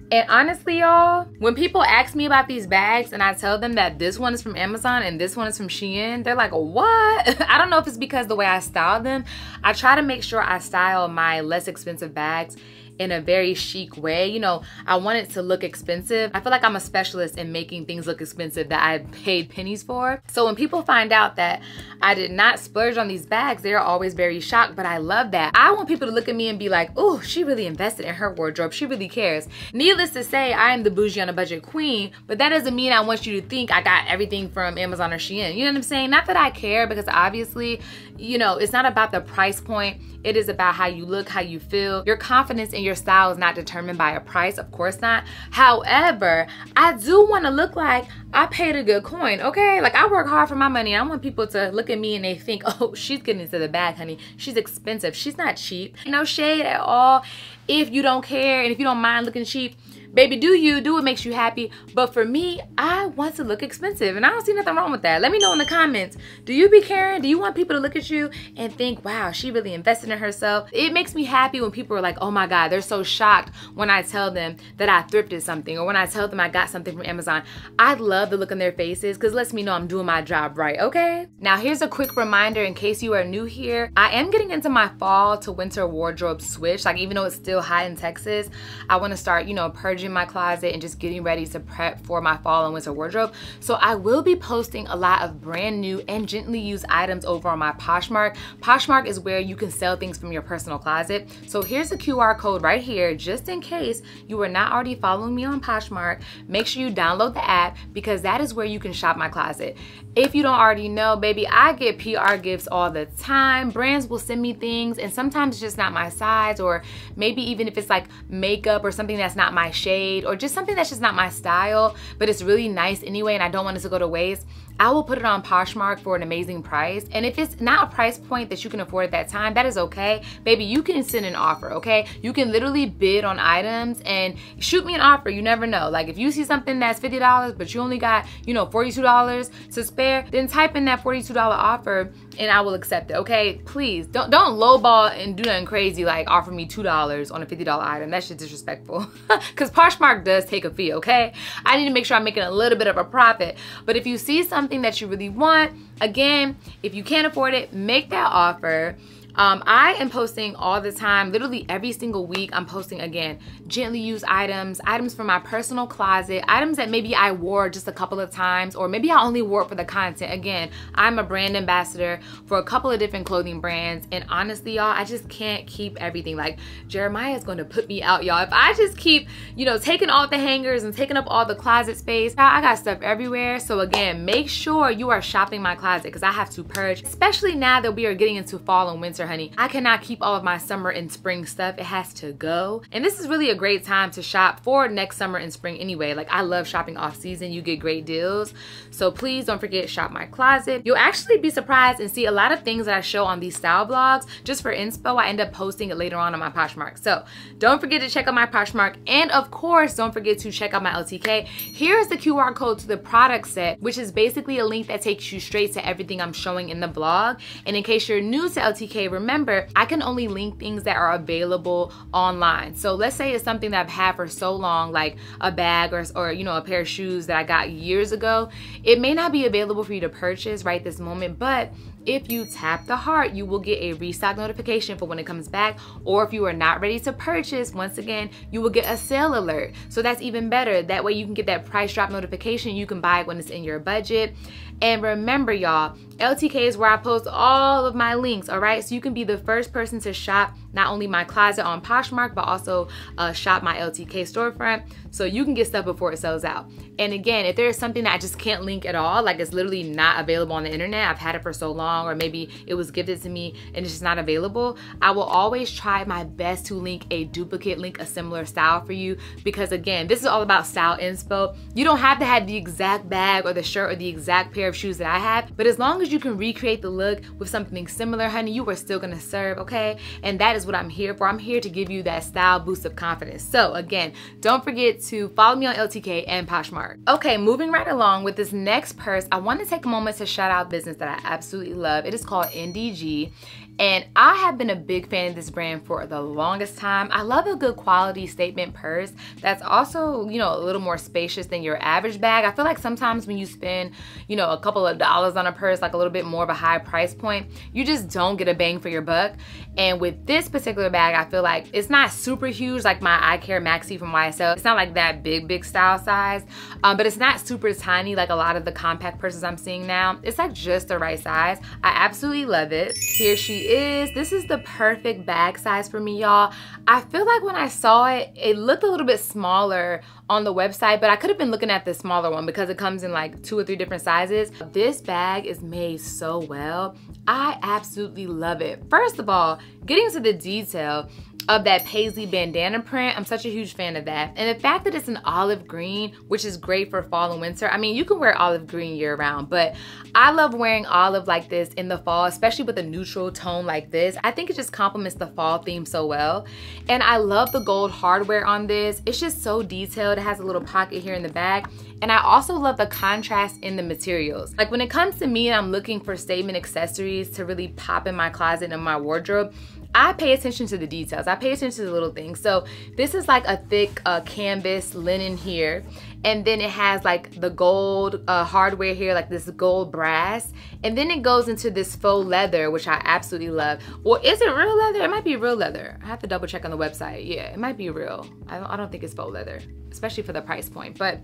And honestly, y'all, when people ask me about these bags and I tell them that this one is from Amazon and this one is from Shein, they're like, what? I don't know if it's because the way I style them. I try to make sure I style my less expensive bags in a very chic way. You know, I want it to look expensive. I feel like I'm a specialist in making things look expensive that I paid pennies for. So when people find out that I did not splurge on these bags, they're always very shocked, but I love that. I want people to look at me and be like, oh, she really invested in her wardrobe. She really cares. Needless to say, I am the bougie on a budget queen, but that doesn't mean I want you to think I got everything from Amazon or Shein. You know what I'm saying? Not that I care, because obviously, you know, it's not about the price point. It is about how you look, how you feel. Your confidence in your style is not determined by a price, of course not. However, I do want to look like I paid a good coin, okay? Like, I work hard for my money. I want people to look at me and they think, oh, she's getting into the bag, honey. She's expensive. She's not cheap. No shade at all. If you don't care and if you don't mind looking cheap, baby, do you, do what makes you happy. But for me, I want to look expensive and I don't see nothing wrong with that. Let me know in the comments. Do you be caring? Do you want people to look at you and think, wow, she really invested in herself? It makes me happy when people are like, oh my God, they're so shocked when I tell them that I thrifted something or when I tell them I got something from Amazon. I love the look on their faces because it lets me know I'm doing my job right, okay? Now here's a quick reminder in case you are new here. I am getting into my fall to winter wardrobe switch. Like, even though it's still hot in Texas, I want to start, you know, purging my closet and just getting ready to prep for my fall and winter wardrobe. So I will be posting a lot of brand new and gently used items over on my Poshmark. Poshmark is where you can sell things from your personal closet. So here's the QR code right here, just in case you are not already following me on Poshmark. Make sure you download the app because that is where you can shop my closet. If you don't already know, baby, I get PR gifts all the time. Brands will send me things and sometimes it's just not my size, or maybe even if it's like makeup or something that's not my shade, or just something that's just not my style, but it's really nice anyway and I don't want it to go to waste. I will put it on Poshmark for an amazing price. And if it's not a price point that you can afford at that time, that is okay. Baby, you can send an offer, okay? You can literally bid on items and shoot me an offer. You never know. Like, if you see something that's $50, but you only got, you know, $42 to spare, then type in that $42 offer and I will accept it, okay? Please, don't lowball and do nothing crazy like offer me $2 on a $50 item. That's just disrespectful. Because Poshmark does take a fee, okay? I need to make sure I'm making a little bit of a profit. But if you see something that you really want, again, if you can't afford it, make that offer. I am posting all the time, literally every single week. I'm posting, again, gently used items, items from my personal closet, items that maybe I wore just a couple of times, or maybe I only wore it for the content. Again, I'm a brand ambassador for a couple of different clothing brands, and honestly, y'all, I just can't keep everything. Like, Jeremiah is going to put me out, y'all. If I just keep, you know, taking off the hangers and taking up all the closet space, I got stuff everywhere. So again, make sure you are shopping my closet because I have to purge, especially now that we are getting into fall and winter, honey. I cannot keep all of my summer and spring stuff. It has to go. And this is really a great time to shop for next summer and spring anyway. Like, I love shopping off season. You get great deals. So please don't forget, shop my closet. You'll actually be surprised and see a lot of things that I show on these style blogs. Just for inspo, I end up posting it later on my Poshmark. So don't forget to check out my Poshmark. And of course, don't forget to check out my LTK. Here's the QR code to the product set, which is basically a link that takes you straight to everything I'm showing in the blog. And in case you're new to LTK, remember, I can only link things that are available online. So let's say it's something that I've had for so long, like a bag or you know, a pair of shoes that I got years ago. It may not be available for you to purchase right this moment, but if you tap the heart, you will get a restock notification for when it comes back. Or if you are not ready to purchase, once again, you will get a sale alert. So that's even better. That way you can get that price drop notification. You can buy it when it's in your budget. And remember, y'all, LTK is where I post all of my links, all right? So you can be the first person to shop not only my closet on Poshmark, but also shop my LTK storefront, so you can get stuff before it sells out. And again, if there is something that I just can't link at all, like it's literally not available on the internet, I've had it for so long, long, or maybe it was gifted to me and it's just not available, I will always try my best to link a duplicate, link a similar style for you, because again, this is all about style inspo. You don't have to have the exact bag or the shirt or the exact pair of shoes that I have, but as long as you can recreate the look with something similar, honey, you are still gonna serve, okay? And that is what I'm here for. I'm here to give you that style boost of confidence. So again, don't forget to follow me on LTK and Poshmark. Okay, moving right along with this next purse, I want to take a moment to shout out a business that I absolutely love. It is called NDG. And I have been a big fan of this brand for the longest time. I love a good quality statement purse that's also, you know, a little more spacious than your average bag. I feel like sometimes when you spend, you know, a couple of dollars on a purse, like a little bit more of a high price point, you just don't get a bang for your buck. And with this particular bag, I feel like it's not super huge like my I Care Maxi from YSL. It's not like that big style size, but it's not super tiny like a lot of the compact purses I'm seeing now. It's like just the right size. I absolutely love it. Here she is. This is the perfect bag size for me, y'all. I feel like when I saw it, it looked a little bit smaller on the website, but I could have been looking at the smaller one because it comes in like 2 or 3 different sizes. This bag is made so well. I absolutely love it. First of all, getting to the detail of that paisley bandana print, I'm such a huge fan of that. And the fact that it's an olive green, which is great for fall and winter. I mean, you can wear olive green year round, but I love wearing olive like this in the fall, especially with a neutral tone like this. I think it just complements the fall theme so well. And I love the gold hardware on this. It's just so detailed. It has a little pocket here in the back. And I also love the contrast in the materials. Like when it comes to me and I'm looking for statement accessories to really pop in my closet and my wardrobe, I pay attention to the details. I pay attention to the little things. So this is like a thick canvas linen here. And then it has like the gold hardware here, like this gold brass. And then it goes into this faux leather, which I absolutely love. Well, is it real leather? It might be real leather. I have to double check on the website. Yeah, it might be real. I don't think it's faux leather, especially for the price point. But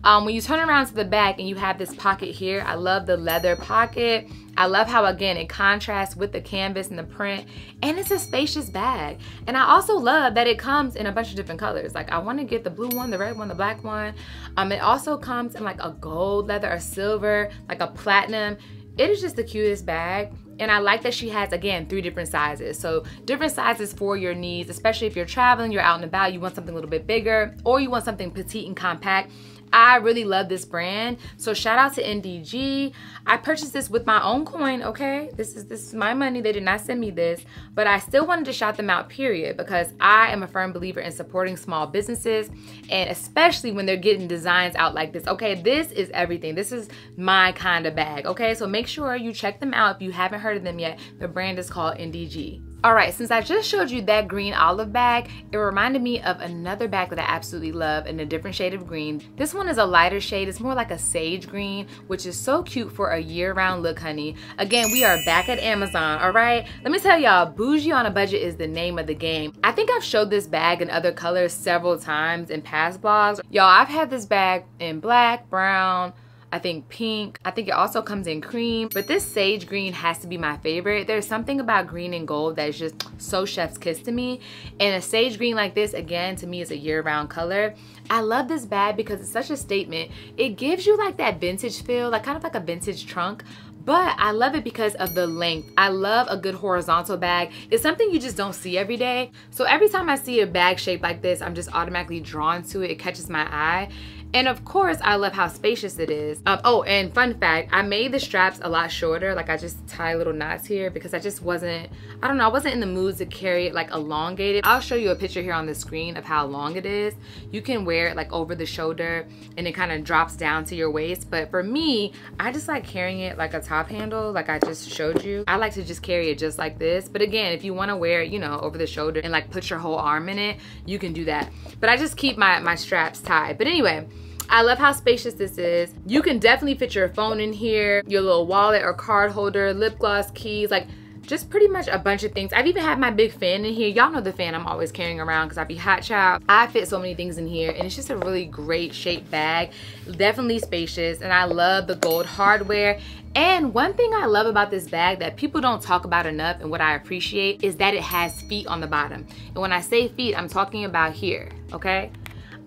when you turn around to the back and you have this pocket here, I love the leather pocket. I love how, again, it contrasts with the canvas and the print, and it's a spacious bag. And I also love that it comes in a bunch of different colors. Like I want to get the blue one, the red one, the black one. It also comes in like a gold leather, a silver, like a platinum. It is just the cutest bag. And I like that she has, again, 3 different sizes. So different sizes for your needs, especially if you're traveling, you're out and about, you want something a little bit bigger, or you want something petite and compact. I really love this brand. So shout out to NDG. I purchased this with my own coin, okay? This is my money. They did not send me this, but I still wanted to shout them out, period, because I am a firm believer in supporting small businesses, and especially when they're getting designs out like this. Okay, this is everything. This is my kind of bag, okay? So make sure you check them out if you haven't heard of them yet. The brand is called NDG. All right, since I just showed you that green olive bag, it reminded me of another bag that I absolutely love in a different shade of green. This one is a lighter shade. It's more like a sage green, which is so cute for a year-round look, honey. Again, we are back at Amazon, all right? Let me tell y'all, bougie on a budget is the name of the game. I think I've showed this bag in other colors several times in past vlogs. Y'all, I've had this bag in black, brown, I think pink. I think it also comes in cream, but this sage green has to be my favorite. There's something about green and gold that is just so chef's kiss to me. And a sage green like this, again, to me is a year-round color. I love this bag because it's such a statement. It gives you like that vintage feel, like kind of like a vintage trunk. But I love it because of the length. I love a good horizontal bag. It's something you just don't see every day. So every time I see a bag shaped like this, I'm just automatically drawn to it. It catches my eye. And of course, I love how spacious it is. Oh, and fun fact, I made the straps a lot shorter. Like I just tie little knots here because I just wasn't, I don't know, I wasn't in the mood to carry it like elongated. I'll show you a picture here on the screen of how long it is. You can wear it like over the shoulder and it kind of drops down to your waist. But for me, I just like carrying it like a top handle, like I just showed you. I like to just carry it just like this. But again, if you want to wear it, you know, over the shoulder and like put your whole arm in it, you can do that. But I just keep my straps tied. But anyway, I love how spacious this is. You can definitely fit your phone in here, your little wallet or card holder, lip gloss, keys, like just pretty much a bunch of things. I've even had my big fan in here. Y'all know the fan I'm always carrying around because I be hot child. I fit so many things in here and it's just a really great shaped bag. Definitely spacious, and I love the gold hardware. And one thing I love about this bag that people don't talk about enough and what I appreciate is that it has feet on the bottom. And when I say feet, I'm talking about here, okay?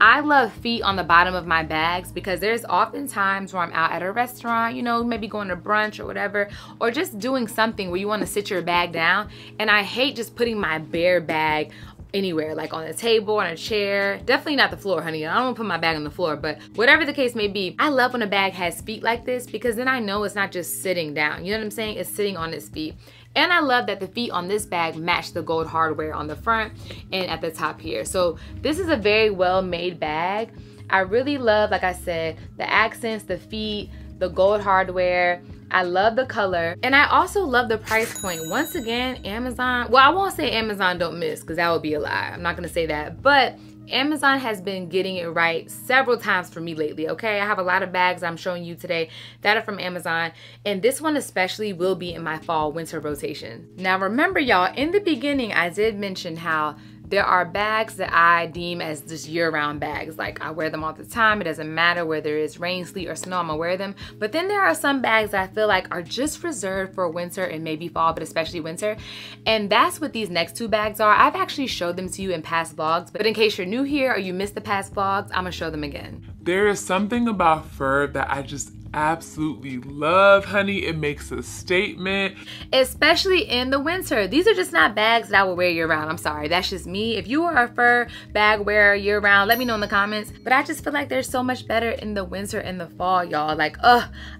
I love feet on the bottom of my bags because there's often times where I'm out at a restaurant, you know, maybe going to brunch or whatever, or just doing something where you want to sit your bag down, and I hate just putting my bare bag anywhere, like on a table, on a chair. Definitely not the floor, honey. I don't want to put my bag on the floor, but whatever the case may be, I love when a bag has feet like this because then I know it's not just sitting down. You know what I'm saying? It's sitting on its feet. And I love that the feet on this bag match the gold hardware on the front and at the top here. So this is a very well made bag. I really love, like I said, the accents, the feet, the gold hardware. I love the color, and I also love the price point. Once again, Amazon, well, I won't say Amazon don't miss because that would be a lie. I'm not gonna say that, but Amazon has been getting it right several times for me lately, okay? I have a lot of bags I'm showing you today that are from Amazon, and this one especially will be in my fall winter rotation. Now remember y'all, in the beginning I did mention how there are bags that I deem as just year-round bags. Like I wear them all the time. It doesn't matter whether it's rain, sleet, or snow, I'm gonna wear them. But then there are some bags that I feel like are just reserved for winter and maybe fall, but especially winter. And that's what these next two bags are. I've actually showed them to you in past vlogs, but in case you're new here or you missed the past vlogs, I'm gonna show them again. There is something about fur that I just absolutely love, honey. It makes a statement. Especially in the winter. These are just not bags that I will wear year round. I'm sorry, that's just me. If you are a fur bag wearer year round, let me know in the comments. But I just feel like they're so much better in the winter and the fall, y'all. Like,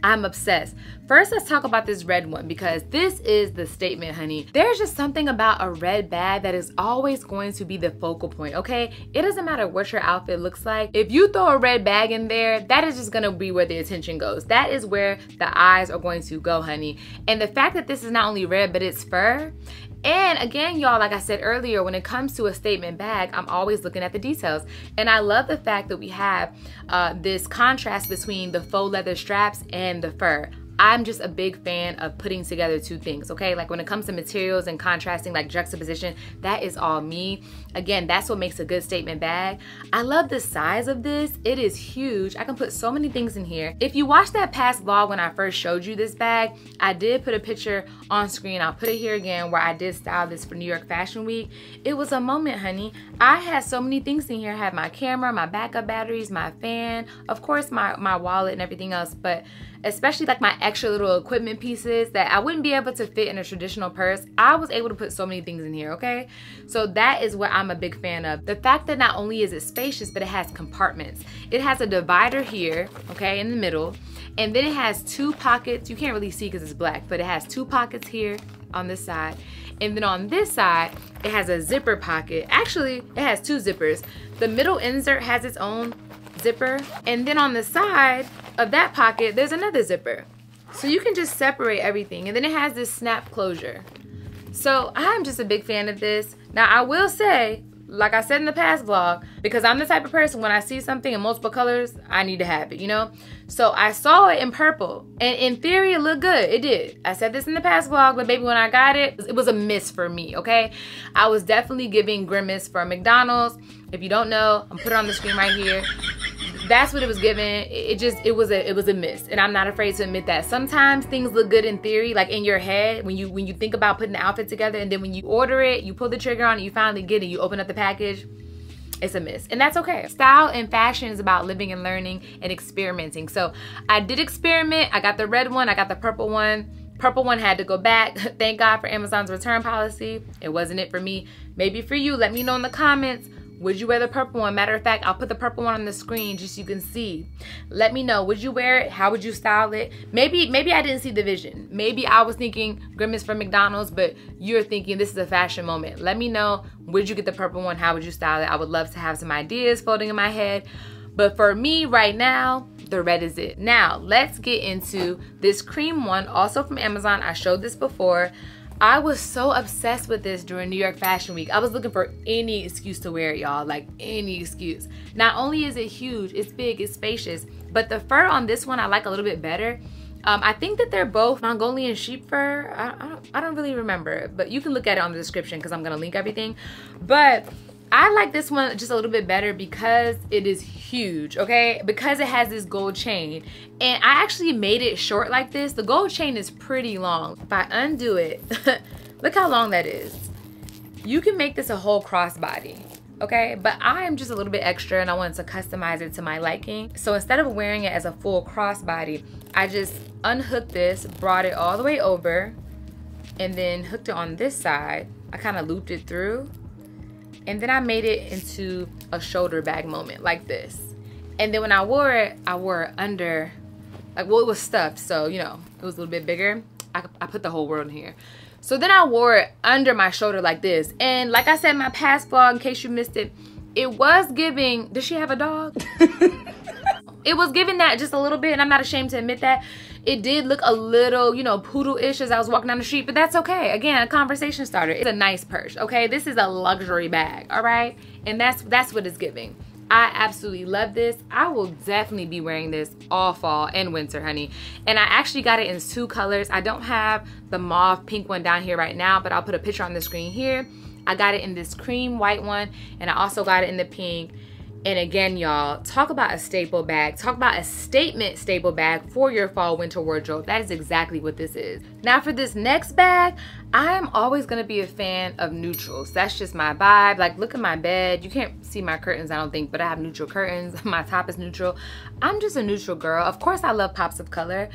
I'm obsessed. First, let's talk about this red one because this is the statement, honey. There's just something about a red bag that is always going to be the focal point, okay? It doesn't matter what your outfit looks like. If you throw a red bag in there, that is just gonna be where the attention goes. That is where the eyes are going to go, honey. And the fact that this is not only red, but it's fur. And again, y'all, like I said earlier, when it comes to a statement bag, I'm always looking at the details. And I love the fact that we have this contrast between the faux leather straps and the fur. I'm just a big fan of putting together two things, okay? Like when it comes to materials and contrasting, like juxtaposition, that is all me. Again, that's what makes a good statement bag. I love the size of this. It is huge. I can put so many things in here. If you watched that past vlog when I first showed you this bag, I did put a picture on screen. I'll put it here again where I did style this for New York Fashion Week. It was a moment, honey. I had so many things in here. I had my camera, my backup batteries, my fan, of course my wallet and everything else, but especially like my extra little equipment pieces that I wouldn't be able to fit in a traditional purse. I was able to put so many things in here, okay? So that is what I'm a big fan of. The fact that not only is it spacious, but it has compartments. It has a divider here, okay, in the middle, and then it has two pockets. You can't really see because it's black, but it has two pockets here on this side. And then on this side, it has a zipper pocket. Actually, it has two zippers. The middle insert has its own zipper, and then on the side of that pocket there's another zipper, so you can just separate everything. And then it has this snap closure. So I'm just a big fan of this. Now I will say, like I said in the past vlog, because I'm the type of person when I see something in multiple colors, I need to have it, you know? So I saw it in purple, and in theory it looked good. It did. I said this in the past vlog, but baby, when I got it, it was a miss for me, okay? I was definitely giving Grimace from McDonald's. If you don't know, I'm putting it on the screen right here. That's what it was given. It was a miss, and I'm not afraid to admit that. Sometimes things look good in theory, like in your head when you think about putting the outfit together, and then when you order it, you pull the trigger on it, you finally get it, you open up the package, it's a miss, and that's okay. Style and fashion is about living and learning and experimenting. So I did experiment. I got the red one, I got the purple one. Purple one had to go back. Thank God for Amazon's return policy. It wasn't it for me. Maybe for you. Let me know in the comments. Would you wear the purple one? Matter of fact, I'll put the purple one on the screen just so you can see. Let me know. Would you wear it? How would you style it? Maybe I didn't see the vision. Maybe I was thinking Grimace from McDonald's, but you're thinking this is a fashion moment. Let me know. Would you get the purple one? How would you style it? I would love to have some ideas floating in my head. But for me right now, the red is it. Now, let's get into this cream one, also from Amazon. I showed this before. I was so obsessed with this during New York Fashion Week. I was looking for any excuse to wear it, y'all, like any excuse. Not only is it huge, it's big, it's spacious, but the fur on this one I like a little bit better. I think that they're both Mongolian sheep fur. I don't really remember, but you can look at it on the description because I'm gonna link everything. But I like this one just a little bit better because it is huge, okay? Because it has this gold chain. And I actually made it short like this. The gold chain is pretty long. If I undo it, look how long that is. You can make this a whole crossbody. okay? But I am just a little bit extra and I wanted to customize it to my liking. So instead of wearing it as a full crossbody, I just unhooked this, brought it all the way over, and then hooked it on this side. I kind of looped it through, and then I made it into a shoulder bag moment like this. And then when I wore it under, like, well, it was stuffed, so, you know, it was a little bit bigger. I put the whole world in here. So then I wore it under my shoulder like this. And like I said in my past vlog, in case you missed it, it was giving, does she have a dog? It was giving that just a little bit, and I'm not ashamed to admit that. It did look a little, you know, poodle-ish as I was walking down the street, but that's okay. Again, a conversation starter. It's a nice purse, okay? This is a luxury bag, all right? And that's what it's giving. I absolutely love this. I will definitely be wearing this all fall and winter, honey. And I actually got it in 2 colors. I don't have the mauve pink one down here right now, but I'll put a picture on the screen here. I got it in this cream white one, and I also got it in the pink. And again, y'all, talk about a staple bag. Talk about a statement staple bag for your fall winter wardrobe. That is exactly what this is. Now for this next bag, I am always gonna be a fan of neutrals. That's just my vibe. Like, look at my bed. You can't see my curtains, I don't think, but I have neutral curtains. My top is neutral. I'm just a neutral girl. Of course, I love pops of color,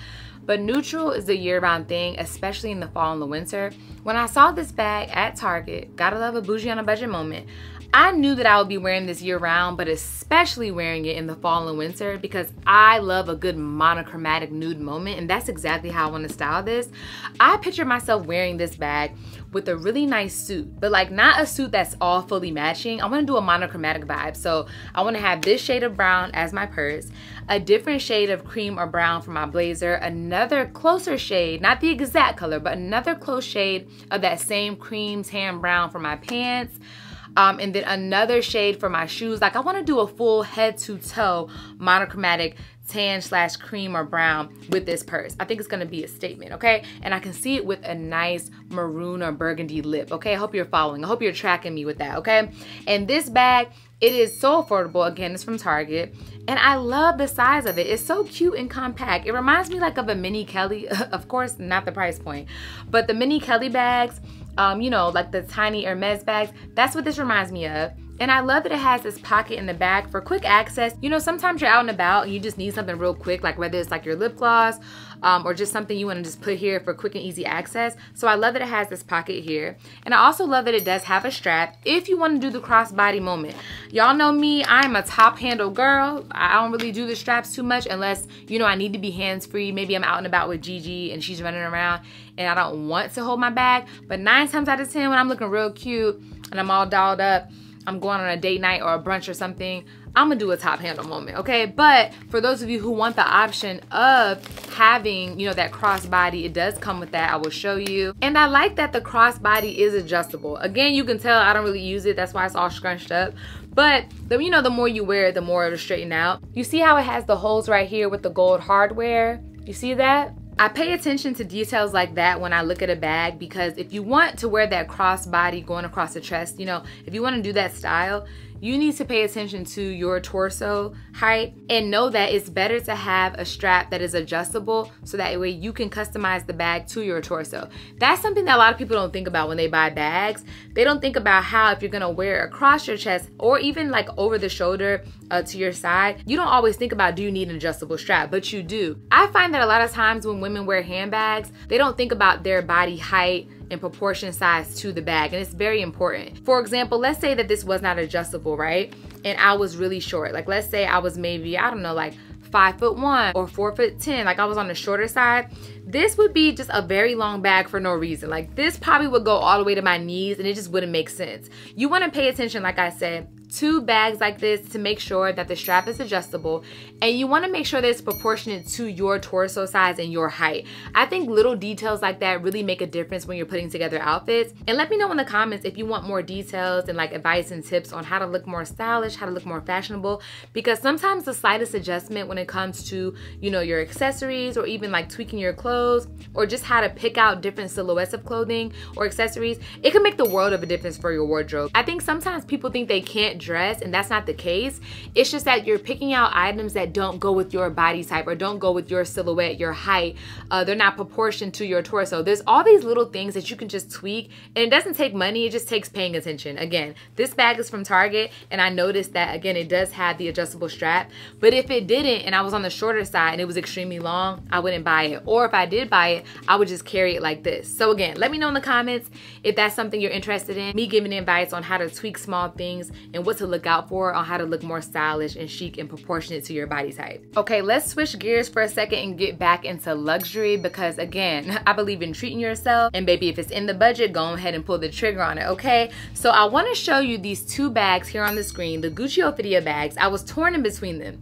but neutral is a year-round thing, especially in the fall and the winter. When I saw this bag at Target, gotta love a bougie on a budget moment, I knew that I would be wearing this year-round, but especially wearing it in the fall and winter because I love a good monochromatic nude moment, and that's exactly how I want to style this. I picture myself wearing this bag with a really nice suit, but like not a suit that's all fully matching. I want to do a monochromatic vibe, so I want to have this shade of brown as my purse, a different shade of cream or brown for my blazer, another closer shade, not the exact color, but another close shade of that same cream tan brown for my pants, and then another shade for my shoes. Like, I want to do a full head to toe monochromatic tan / cream or brown with this purse. I think it's going to be a statement, okay? And I can see it with a nice maroon or burgundy lip, okay? I hope you're following. I hope you're tracking me with that, okay? And this bag, it is so affordable. Again, it's from Target. And I love the size of it. It's so cute and compact. It reminds me like of a mini Kelly. Of course, not the price point, but the mini Kelly bags, you know, like the tiny Hermes bags. That's what this reminds me of. And I love that it has this pocket in the back for quick access. You know, sometimes you're out and about and you just need something real quick, like whether it's like your lip gloss or just something you want to just put here for quick and easy access. So I love that it has this pocket here. And I also love that it does have a strap if you want to do the crossbody moment. Y'all know me, I'm a top handle girl. I don't really do the straps too much unless, you know, I need to be hands-free. Maybe I'm out and about with Gigi and she's running around and I don't want to hold my bag. But 9 times out of 10, when I'm looking real cute and I'm all dolled up, I'm going on a date night or a brunch or something, I'm gonna do a top handle moment, okay? But for those of you who want the option of having, you know, that crossbody, it does come with that. I will show you. And I like that the crossbody is adjustable. Again, you can tell I don't really use it. That's why it's all scrunched up. But you know, the more you wear it, the more it'll straighten out. You see how it has the holes right here with the gold hardware? You see that? I pay attention to details like that when I look at a bag, because if you want to wear that crossbody going across the chest, you know, if you want to do that style, you need to pay attention to your torso height and know that it's better to have a strap that is adjustable so that way you can customize the bag to your torso. That's something that a lot of people don't think about when they buy bags. They don't think about how if you're gonna wear it across your chest or even like over the shoulder to your side, you don't always think about, do you need an adjustable strap? But you do. I find that a lot of times when women wear handbags, they don't think about their body height and proportion size to the bag, and it's very important. For example, let's say that this was not adjustable, right? And I was really short. Like, let's say I was maybe, I don't know, like 5'1" or 4'10", like I was on the shorter side. This would be just a very long bag for no reason. Like, this probably would go all the way to my knees and it just wouldn't make sense. You wanna pay attention, like I said, to bags like this to make sure that the strap is adjustable, and you want to make sure that it's proportionate to your torso size and your height. I think little details like that really make a difference when you're putting together outfits. And let me know in the comments if you want more details and like advice and tips on how to look more stylish, how to look more fashionable, because sometimes the slightest adjustment when it comes to, you know, your accessories or even like tweaking your clothes or just how to pick out different silhouettes of clothing or accessories, it can make the world of a difference for your wardrobe. I think sometimes people think they can't can't dress, and that's not the case. It's just that you're picking out items that don't go with your body type or don't go with your silhouette, your height. They're not proportioned to your torso. There's all these little things that you can just tweak, and it doesn't take money, it just takes paying attention. Again, this bag is from Target, and I noticed that, again, it does have the adjustable strap, but if it didn't and I was on the shorter side and it was extremely long, I wouldn't buy it. Or if I did buy it, I would just carry it like this. So again, let me know in the comments if that's something you're interested in, me giving advice on how to tweak small things and what to look out for on how to look more stylish and chic and proportionate to your body type. Okay, let's switch gears for a second and get back into luxury, because again, I believe in treating yourself, and baby, if it's in the budget, go ahead and pull the trigger on it, okay? So I want to show you these two bags here on the screen, the Gucci Ophidia bags. I was torn in between them.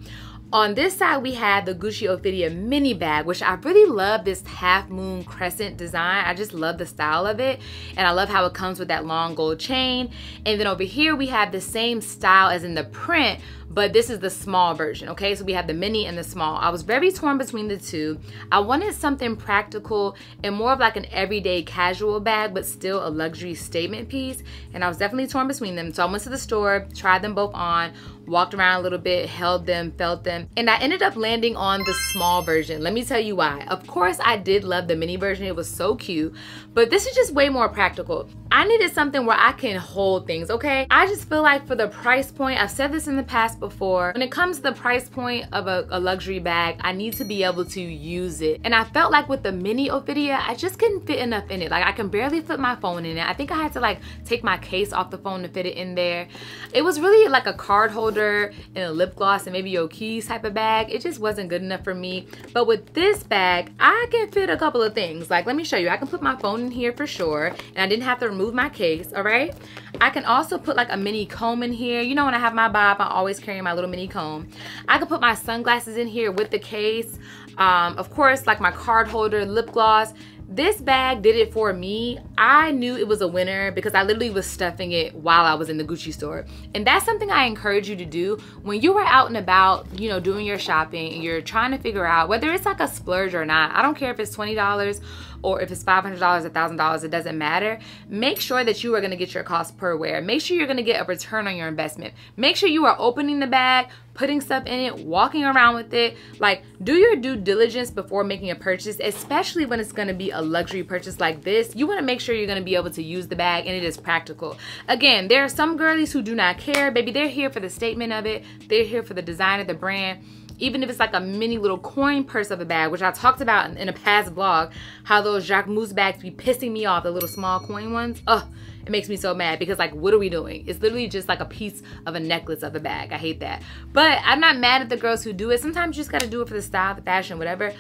On this side, we have the Gucci Ophidia mini bag, which I really love this half moon crescent design. I just love the style of it, and I love how it comes with that long gold chain. And then over here, we have the same style as in the print, but this is the small version, okay? So we have the mini and the small. I was very torn between the two. I wanted something practical and more of like an everyday casual bag, but still a luxury statement piece. And I was definitely torn between them. So I went to the store, tried them both on, walked around a little bit, held them, felt them, and I ended up landing on the small version. Let me tell you why. Of course, I did love the mini version. It was so cute, but this is just way more practical. I needed something where I can hold things, okay? I just feel like for the price point, I've said this in the past before, when it comes to the price point of a luxury bag, I need to be able to use it. And I felt like with the mini Ophidia, I just couldn't fit enough in it. Like I can barely fit my phone in it. I think I had to like take my case off the phone to fit it in there. It was really like a card holder and a lip gloss and maybe your keys type of bag. It just wasn't good enough for me. But with this bag, I can fit a couple of things. Like, let me show you. I can put my phone in here for sure, and I didn't have to remove my case, all right? I can also put like a mini comb in here. You know, when I have my bob, I always carry my little mini comb. I could put my sunglasses in here with the case. Of course, like my card holder, lip gloss. This bag did it for me. I knew it was a winner because I literally was stuffing it while I was in the Gucci store. And that's something I encourage you to do when you are out and about, you know, doing your shopping and you're trying to figure out whether it's like a splurge or not. I don't care if it's $20 or if it's $500, $1,000, it doesn't matter. Make sure that you are gonna get your cost per wear. Make sure you're gonna get a return on your investment. Make sure you are opening the bag, putting stuff in it, walking around with it. Like, do your due diligence before making a purchase, especially when it's gonna be a luxury purchase like this. You wanna make sure you're gonna be able to use the bag and it is practical. Again, there are some girlies who do not care. Baby, they're here for the statement of it. They're here for the design of the brand. Even if it's like a mini little coin purse of a bag, which I talked about in a past vlog, how those Jacquemus bags be pissing me off, the little small coin ones. Ugh, it makes me so mad because like, what are we doing? It's literally just like a piece of a necklace of a bag. I hate that. But I'm not mad at the girls who do it. Sometimes you just gotta do it for the style, the fashion, whatever.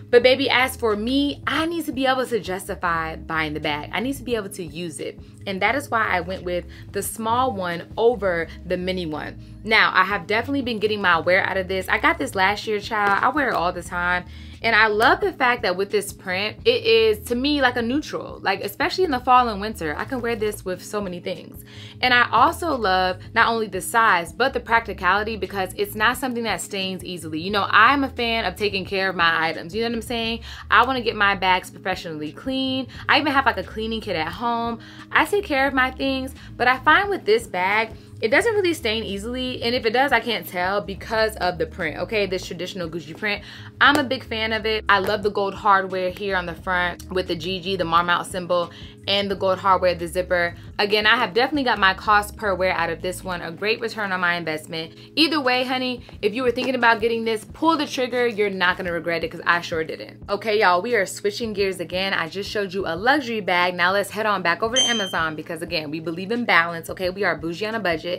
But baby, as for me, I need to be able to justify buying the bag. I need to be able to use it. And that is why I went with the small one over the mini one. Now, I have definitely been getting my wear out of this. I got this last year, child. I wear it all the time. And I love the fact that with this print, it is to me like a neutral, like especially in the fall and winter, I can wear this with so many things. And I also love not only the size, but the practicality because it's not something that stains easily. You know, I'm a fan of taking care of my items. You know what I'm saying? I want to get my bags professionally clean. I even have like a cleaning kit at home. I take care of my things, but I find with this bag, it doesn't really stain easily, and if it does, I can't tell because of the print, okay? This traditional Gucci print. I'm a big fan of it. I love the gold hardware here on the front with the GG, the Marmont symbol, and the gold hardware, the zipper. Again, I have definitely got my cost per wear out of this one. A great return on my investment. Either way, honey, if you were thinking about getting this, pull the trigger. You're not gonna regret it because I sure didn't. Okay, y'all, we are switching gears again. I just showed you a luxury bag. Now let's head on back over to Amazon because again, we believe in balance, okay? We are bougie on a budget.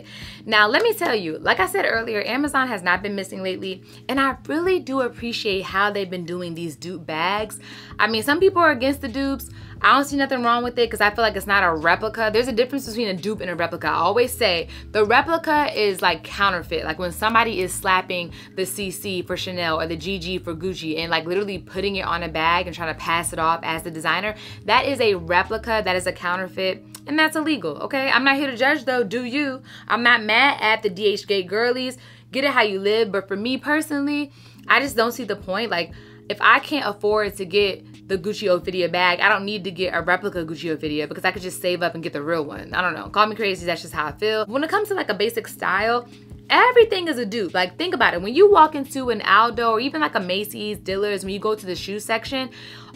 Now, let me tell you, like I said earlier, Amazon has not been missing lately, and I really do appreciate how they've been doing these dupe bags. I mean, some people are against the dupes. I don't see nothing wrong with it because I feel like it's not a replica. There's a difference between a dupe and a replica. I always say the replica is like counterfeit. Like when somebody is slapping the CC for Chanel or the GG for Gucci and like literally putting it on a bag and trying to pass it off as the designer, that is a replica, that is a counterfeit, and that's illegal, okay? I'm not here to judge though, do you? I'm not mad at the DH Gate girlies. Get it how you live, but for me personally, I just don't see the point. Like, if I can't afford to get the Gucci Ophidia bag, I don't need to get a replica Gucci Ophidia because I could just save up and get the real one. I don't know, call me crazy, that's just how I feel. When it comes to like a basic style, everything is a dupe. Like, think about it. When you walk into an Aldo or even like a Macy's, Dillard's, when you go to the shoe section,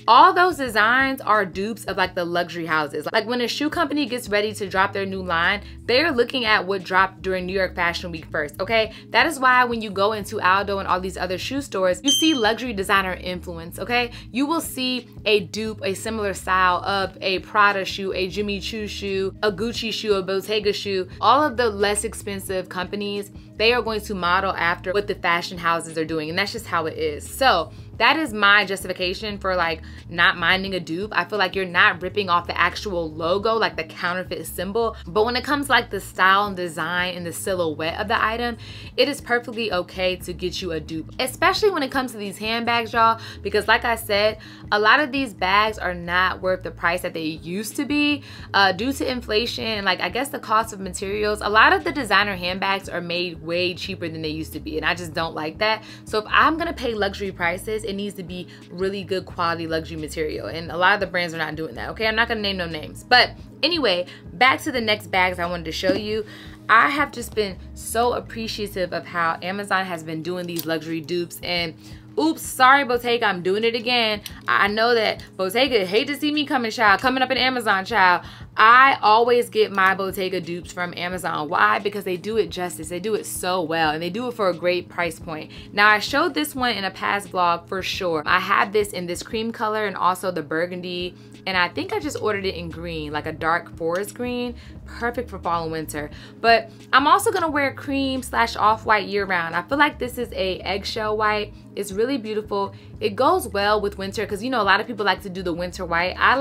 all those designs are dupes of like the luxury houses. Like when a shoe company gets ready to drop their new line, they're looking at what dropped during New York Fashion Week first, okay? That is why when you go into Aldo and all these other shoe stores, you see luxury designer influence, okay? You will see a dupe, a similar style of a Prada shoe, a Jimmy Choo shoe, a Gucci shoe, a Bottega shoe. All of the less expensive companies, they are going to model after what the fashion houses are doing, and that's just how it is. So that is my justification for like not minding a dupe. I feel like you're not ripping off the actual logo, like the counterfeit symbol. But when it comes to like the style and design and the silhouette of the item, it is perfectly okay to get you a dupe, especially when it comes to these handbags, y'all, because like I said, a lot of these bags are not worth the price that they used to be due to inflation and like I guess the cost of materials. A lot of the designer handbags are made way cheaper than they used to be, and I just don't like that. So if I'm gonna pay luxury prices, it needs to be really good quality luxury material, and a lot of the brands are not doing that, okay? I'm not gonna name no names, but anyway, back to the next bags I wanted to show you. I have just been so appreciative of how Amazon has been doing these luxury dupes, and oops, sorry Bottega, I'm doing it again. I know that Bottega hate to see me coming up in Amazon, child. I always get my Bottega dupes from Amazon. Why? Because they do it justice. They do it so well, and they do it for a great price point. Now, I showed this one in a past vlog for sure. I have this in this cream color and also the burgundy, and I think I just ordered it in green, like a dark forest green, perfect for fall and winter. But I'm also gonna wear cream / off-white year round. I feel like this is a eggshell white. It's really beautiful. It goes well with winter because, you know, a lot of people like to do the winter white. I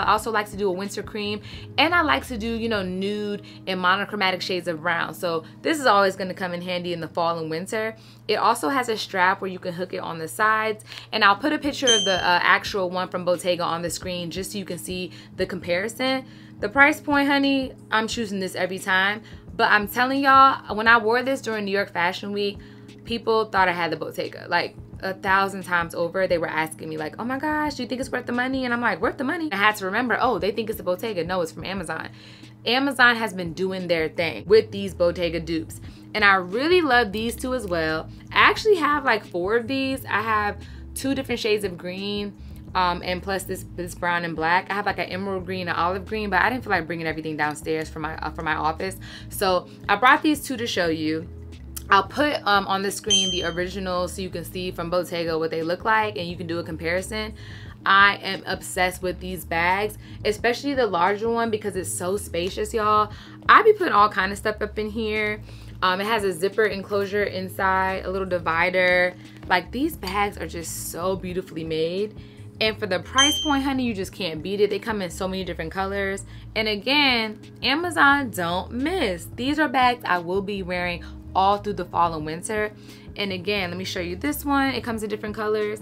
also like to do a winter cream, and I like to do, you know, nude and monochromatic shades of brown. So this is always going to come in handy in the fall and winter. It also has a strap where you can hook it on the sides, and I'll put a picture of the actual one from Bottega on the screen just so you can see the comparison. The price point, honey, I'm choosing this every time. But I'm telling y'all, when I wore this during New York Fashion Week, people thought I had the Bottega. Like 1,000 times over, they were asking me like, oh my gosh, do you think it's worth the money? And I'm like, worth the money? I had to remember, oh, they think it's a Bottega. No, it's from Amazon. Amazon has been doing their thing with these Bottega dupes, and I really love these two as well. I actually have like 4 of these. I have 2 different shades of green, and plus this brown and black. I have like an emerald green and olive green, but I didn't feel like bringing everything downstairs for my office, so I brought these 2 to show you. I'll put on the screen the original so you can see from Bottega what they look like, and you can do a comparison. I am obsessed with these bags, especially the larger one because it's so spacious, y'all. I be putting all kind of stuff up in here. It has a zipper enclosure inside, a little divider. Like, these bags are just so beautifully made. And for the price point, honey, you just can't beat it. They come in so many different colors. And again, Amazon don't miss. These are bags I will be wearing all through the fall and winter. And again, let me show you this one. It comes in different colors.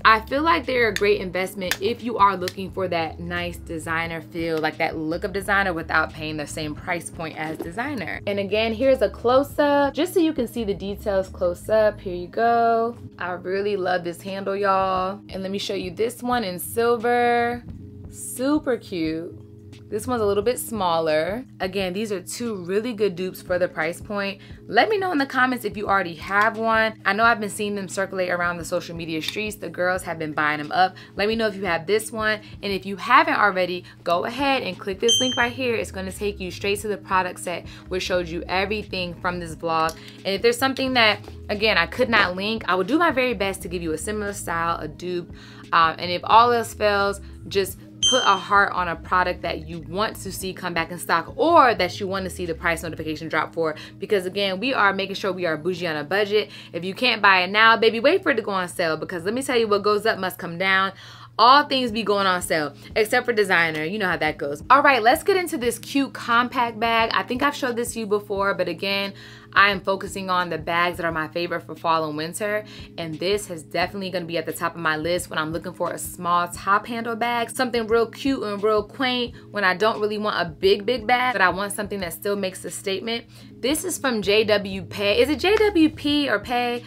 I feel like they're a great investment if you are looking for that nice designer feel, like that look of designer without paying the same price point as designer. And again, here's a close-up just so you can see the details close up. Here you go. I really love this handle, y'all. And let me show you this one in silver. Super cute. This one's a little bit smaller. Again, these are 2 really good dupes for the price point. Let me know in the comments if you already have one. I know I've been seeing them circulate around the social media streets. The girls have been buying them up. Let me know if you have this one. And if you haven't already, go ahead and click this link right here. It's gonna take you straight to the product set, which shows you everything from this vlog. And if there's something that, again, I could not link, I will do my very best to give you a similar style, a dupe. And if all else fails, just put a heart on a product that you want to see come back in stock, or that you want to see the price notification drop for, because again, we are making sure we are bougie on a budget. If you can't buy it now, baby, wait for it to go on sale, because let me tell you, what goes up must come down. All things be going on sale, except for designer. You know how that goes. All right, let's get into this cute compact bag. I think I've showed this to you before, but again, I am focusing on the bags that are my favorite for fall and winter. And this is definitely gonna be at the top of my list when I'm looking for a small top handle bag. Something real cute and real quaint when I don't really want a big bag, but I want something that still makes a statement. This is from JW Pay. Is it JWP or Pay?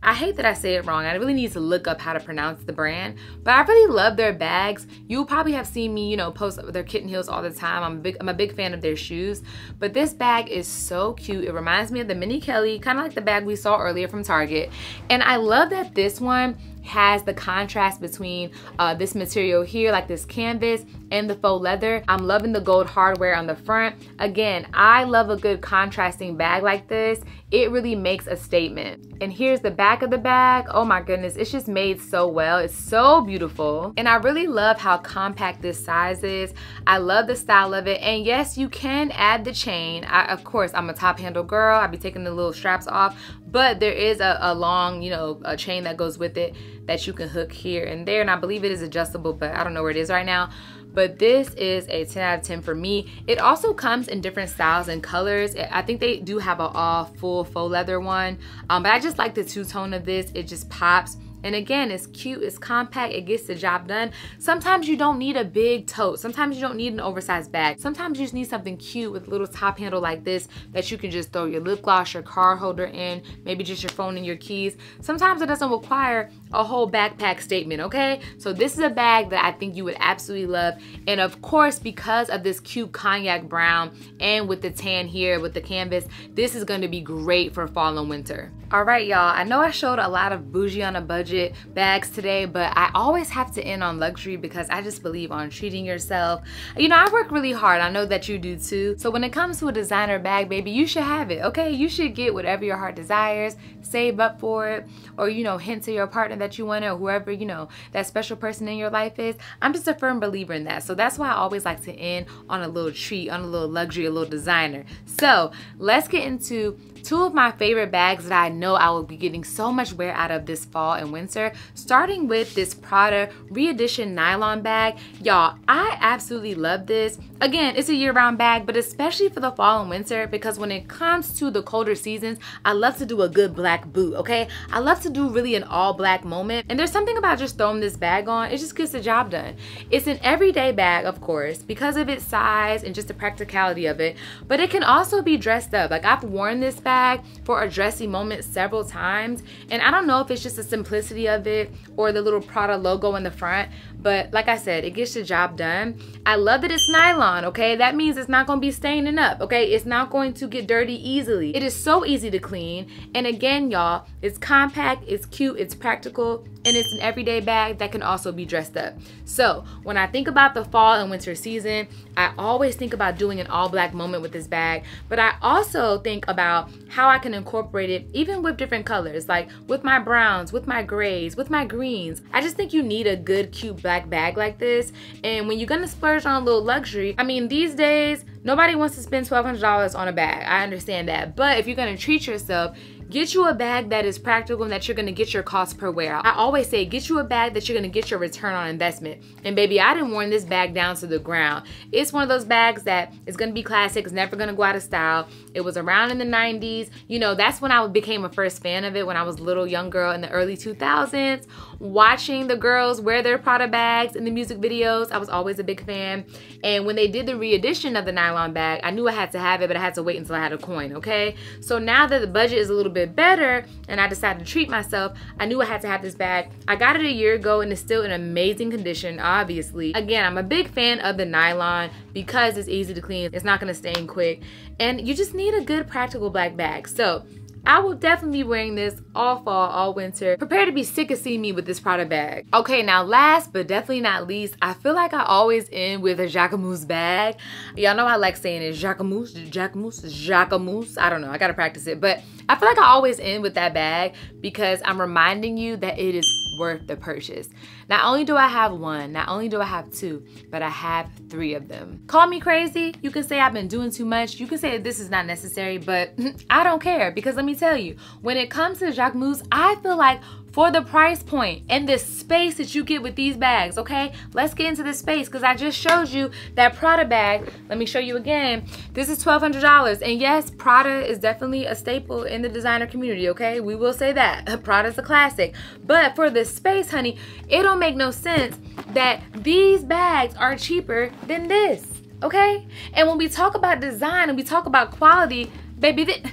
I hate that I say it wrong. I really need to look up how to pronounce the brand, but I really love their bags. You probably have seen me, you know, post their kitten heels all the time. I'm a big fan of their shoes, but this bag is so cute. It reminds me of the Mini Kelly, kind of like the bag we saw earlier from Target. And I love that this one has the contrast between this material here, like this canvas, and the faux leather. I'm loving the gold hardware on the front. Again, I love a good contrasting bag like this. It really makes a statement. And here's the back of the bag. Oh my goodness, it's just made so well. It's so beautiful. And I really love how compact this size is. I love the style of it. And yes, you can add the chain. Of course, I'm a top handle girl. I'll be taking the little straps off, but there is a long, you know, a chain that goes with it that you can hook here and there. And I believe it is adjustable, but I don't know where it is right now. But this is a 10 out of 10 for me. It also comes in different styles and colors. I think they do have an all full faux leather one, but I just like the two-tone of this. It just pops. And again, it's cute, it's compact, it gets the job done. Sometimes you don't need a big tote. Sometimes you don't need an oversized bag. Sometimes you just need something cute with a little top handle like this that you can just throw your lip gloss, your card holder in, maybe just your phone and your keys. Sometimes it doesn't require a whole backpack statement, okay? So this is a bag that I think you would absolutely love. And of course, because of this cute cognac brown and with the tan here with the canvas, this is going to be great for fall and winter. All right, y'all, I know I showed a lot of bougie on a budget bags today, but I always have to end on luxury because I just believe on treating yourself. You know, I work really hard. I know that you do too. So when it comes to a designer bag, baby, you should have it, okay? You should get whatever your heart desires, save up for it, or, you know, hint to your partner that you want it, or whoever, you know, that special person in your life is. I'm just a firm believer in that. So that's why I always like to end on a little treat, on a little luxury, a little designer. So let's get into two of my favorite bags that I know I will be getting so much wear out of this fall and winter, starting with this Prada re-edition nylon bag. Y'all, I absolutely love this. Again, it's a year-round bag, but especially for the fall and winter, because when it comes to the colder seasons, I love to do a good black boot, okay? I love to do really an all-black moment, and there's something about just throwing this bag on, it just gets the job done. It's an everyday bag, of course, because of its size and just the practicality of it, but it can also be dressed up. Like, I've worn this bag for a dressy moment several times, and I don't know if it's just the simplicity of it or the little Prada logo in the front, but like I said, it gets the job done. I love that it's nylon, okay? That means it's not going to be staining up, okay? It's not going to get dirty easily. It is so easy to clean, and again, y'all, it's compact, it's cute, it's practical, and it's an everyday bag that can also be dressed up. So when I think about the fall and winter season, I always think about doing an all black moment with this bag, but I also think about how I can incorporate it even with different colors, like with my browns, with my grays, with my greens. I just think you need a good, cute black bag like this. And when you're gonna splurge on a little luxury, I mean, these days, nobody wants to spend $1,200 on a bag. I understand that. But if you're gonna treat yourself, get you a bag that is practical and that you're gonna get your cost per wear. I always say, get you a bag that you're gonna get your return on investment. And baby, I done worn this bag down to the ground. It's one of those bags that is gonna be classic, it's never gonna go out of style. It was around in the 90s. You know, that's when I became a first fan of it, when I was a little young girl in the early 2000s, watching the girls wear their Prada bags in the music videos. I was always a big fan. And when they did the re-edition of the nylon bag, I knew I had to have it, but I had to wait until I had a coin, okay? So now that the budget is a little bit better and I decided to treat myself, I knew I had to have this bag. I got it a year ago and it's still in amazing condition, obviously. Again, I'm a big fan of the nylon because it's easy to clean, it's not gonna stain quick, and you just need a good practical black bag. So I will definitely be wearing this all fall, all winter. Prepare to be sick of seeing me with this Prada bag. Okay, now last but definitely not least, I feel like I always end with a Jacquemus bag. Y'all know I like saying it, Jacquemus, Jacquemus, Jacquemus. I don't know, I gotta practice it, but I feel like I always end with that bag because I'm reminding you that it is worth the purchase. Not only do I have one, not only do I have two, but I have 3 of them. Call me crazy, you can say I've been doing too much, you can say this is not necessary, but I don't care, because let me tell you, when it comes to Jacquemus, I feel like for the price point and the space that you get with these bags, okay? Let's get into the space because I just showed you that Prada bag. Let me show you again. This is $1,200, and yes, Prada is definitely a staple in the designer community, okay? We will say that. Prada's a classic. But for the space, honey, it don't make no sense that these bags are cheaper than this, okay? And when we talk about design and we talk about quality, baby,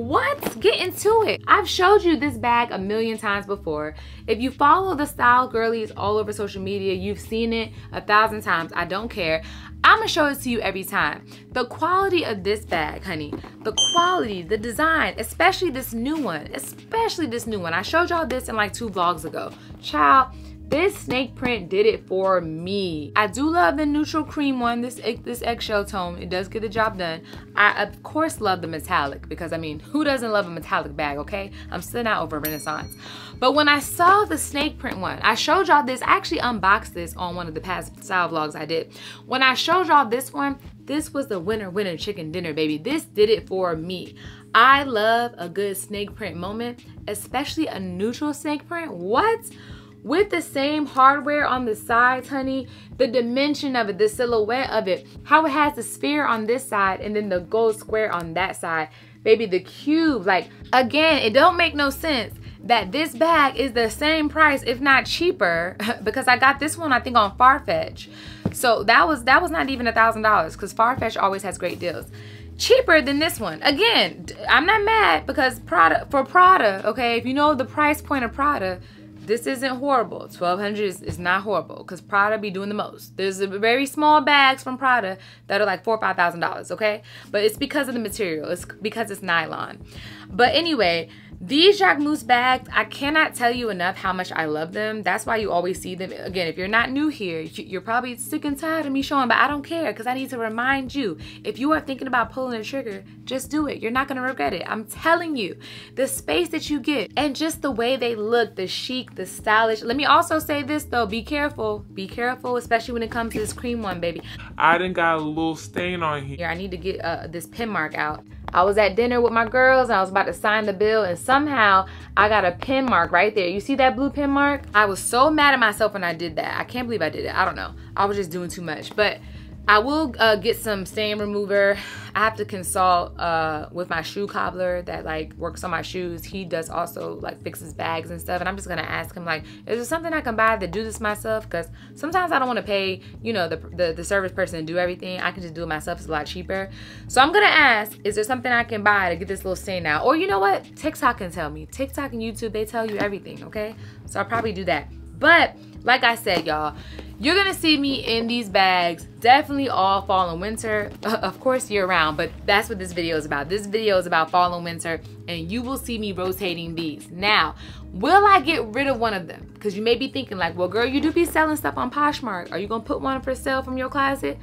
What? Get into it. I've showed you this bag a million times before. If you follow the style girlies all over social media, you've seen it 1,000 times. I don't care. I'm gonna show it to you every time. The quality of this bag, honey, the quality, the design, especially this new one, I showed y'all this in like 2 vlogs ago. Child, this snake print did it for me. I do love the neutral cream one, this eggshell tone. It does get the job done. I, of course, love the metallic because, I mean, who doesn't love a metallic bag, okay? I'm still not over Renaissance. But when I saw the snake print one, I showed y'all this. I actually unboxed this on one of the past style vlogs I did. When I showed y'all this one, this was the winner chicken dinner, baby. This did it for me. I love a good snake print moment, especially a neutral snake print. What? With the same hardware on the sides, honey, the dimension of it, the silhouette of it, how it has the sphere on this side and then the gold square on that side. Baby, the cube, like, again, it don't make no sense that this bag is the same price, if not cheaper, because I got this one, I think, on Farfetch. So that was not even $1,000 because Farfetch always has great deals. Cheaper than this one. Again, I'm not mad because Prada, okay, if you know the price point of Prada, this isn't horrible. $1,200 is not horrible because Prada be doing the most. There's very small bags from Prada that are like $4,000 or $5,000, okay? But it's because of the material. It's because it's nylon. But anyway, these Jacquemus bags, I cannot tell you enough how much I love them. That's why you always see them. Again, if you're not new here, you're probably sick and tired of me showing, but I don't care because I need to remind you. If you are thinking about pulling the trigger, just do it. You're not going to regret it. I'm telling you, the space that you get and just the way they look, the chic, the stylish. Let me also say this though, be careful. Be careful, especially when it comes to this cream one, baby. I done got a little stain on here. I need to get this pin mark out. I was at dinner with my girls and I was about to sign the bill and somehow I got a pin mark right there. You see that blue pin mark? I was so mad at myself when I did that. I can't believe I did it. I don't know. I was just doing too much. But I will get some stain remover. I have to consult with my shoe cobbler that like works on my shoes. He does also like fixes bags and stuff. And I'm just gonna ask him like, is there something I can buy to do this myself? Because sometimes I don't want to pay, you know, the service person to do everything. I can just do it myself. It's a lot cheaper. So I'm gonna ask, is there something I can buy to get this little stain out? Or you know what? TikTok can tell me. TikTok and YouTube, they tell you everything, okay? So I'll probably do that. But like I said, y'all, you're gonna see me in these bags definitely all fall and winter, of course year round, but that's what this video is about. This video is about fall and winter, and you will see me rotating these. Now, will I get rid of one of them? Because you may be thinking like, well girl, you do be selling stuff on Poshmark. Are you gonna put one for sale from your closet?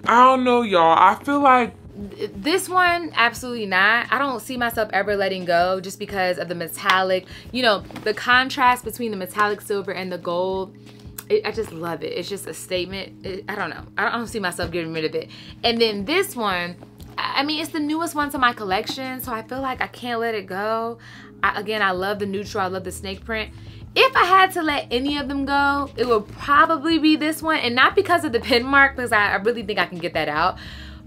I don't know, y'all. I feel like this one, absolutely not. I don't see myself ever letting go just because of the metallic, you know, the contrast between the metallic silver and the gold. I just love it. It's just a statement. I don't know. I don't see myself getting rid of it. And then this one, I mean, it's the newest one to my collection, so I feel like I can't let it go. Again, I love the neutral. I love the snake print. If I had to let any of them go, it would probably be this one. And not because of the pin mark, because I really think I can get that out,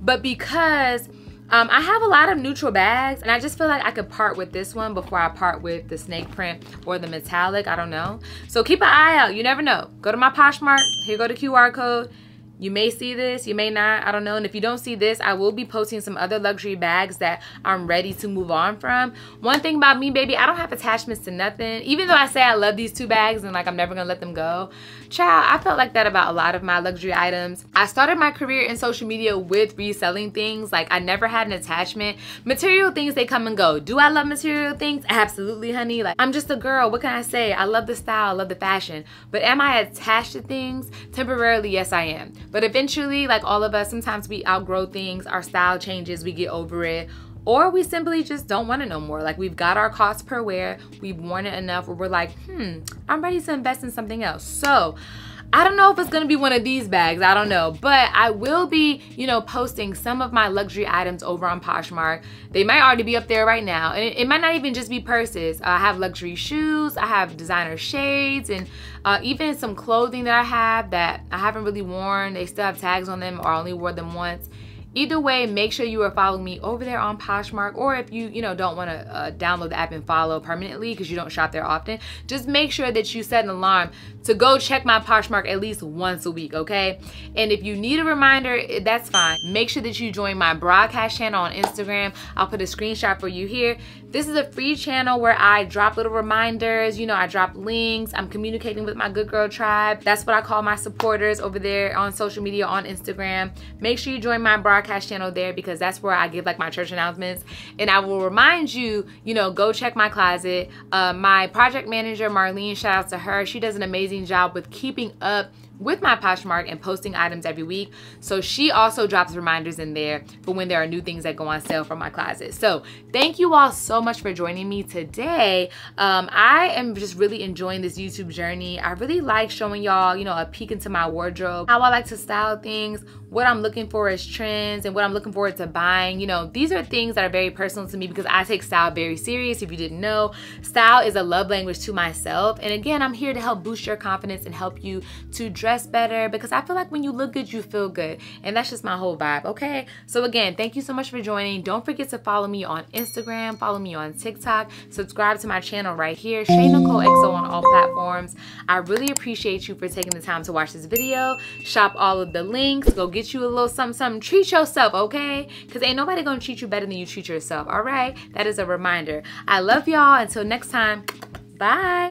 but because I have a lot of neutral bags and I just feel like I could part with this one before I part with the snake print or the metallic. I don't know. So keep an eye out. You never know. Go to my Poshmark. Here go the QR code. You may see this, you may not, I don't know. And if you don't see this, I will be posting some other luxury bags that I'm ready to move on from. One thing about me, baby, I don't have attachments to nothing. Even though I say I love these 2 bags and like I'm never gonna let them go. Child, I felt like that about a lot of my luxury items. I started my career in social media with reselling things. Like I never had an attachment. Material things, they come and go. Do I love material things? Absolutely, honey. Like I'm just a girl, what can I say? I love the style, I love the fashion. But am I attached to things? Temporarily, yes I am. But eventually, like all of us, sometimes we outgrow things, our style changes, we get over it, or we simply just don't want it no more. Like we've got our cost per wear, we've worn it enough where we're like, I'm ready to invest in something else. So I don't know if it's gonna be one of these bags, I don't know, but I will be, you know, posting some of my luxury items over on Poshmark. They might already be up there right now, and it might not even just be purses. I have luxury shoes, I have designer shades, and even some clothing that I have that I haven't really worn. They still have tags on them, or I only wore them once. Either way, make sure you are following me over there on Poshmark, or if you don't want to download the app and follow permanently because you don't shop there often, just make sure that you set an alarm to go check my Poshmark at least once a week, okay? And if you need a reminder, that's fine. Make sure that you join my broadcast channel on Instagram. I'll put a screenshot for you here. This is a free channel where I drop little reminders, I drop links. I'm communicating with my good girl tribe. That's what I call my supporters over there on social media, on Instagram. Make sure you join my broadcast channel there because that's where I give like my church announcements. And I will remind you, go check my closet. My project manager, Marlene, shout out to her. She does an amazing job with keeping up with my Poshmark and posting items every week. So she also drops reminders in there for when there are new things that go on sale from my closet. So thank you all so much for joining me today. I am just really enjoying this YouTube journey. I really like showing y'all, a peek into my wardrobe, how I like to style things, what I'm looking for as trends, and what I'm looking forward to buying. These are things that are very personal to me because I take style very serious. If you didn't know, style is a love language to myself. And again, I'm here to help boost your confidence and help you to dress better because I feel like when you look good, you feel good. And that's just my whole vibe, okay? So again, thank you so much for joining. Don't forget to follow me on Instagram, follow me on TikTok, subscribe to my channel right here, Shay Nicole XO on all platforms. I really appreciate you for taking the time to watch this video. Shop all of the links. Go get you a little something. Treat yourself, okay? Because ain't nobody gonna treat you better than you treat yourself, all right? That is a reminder. I love y'all. Until next time, bye.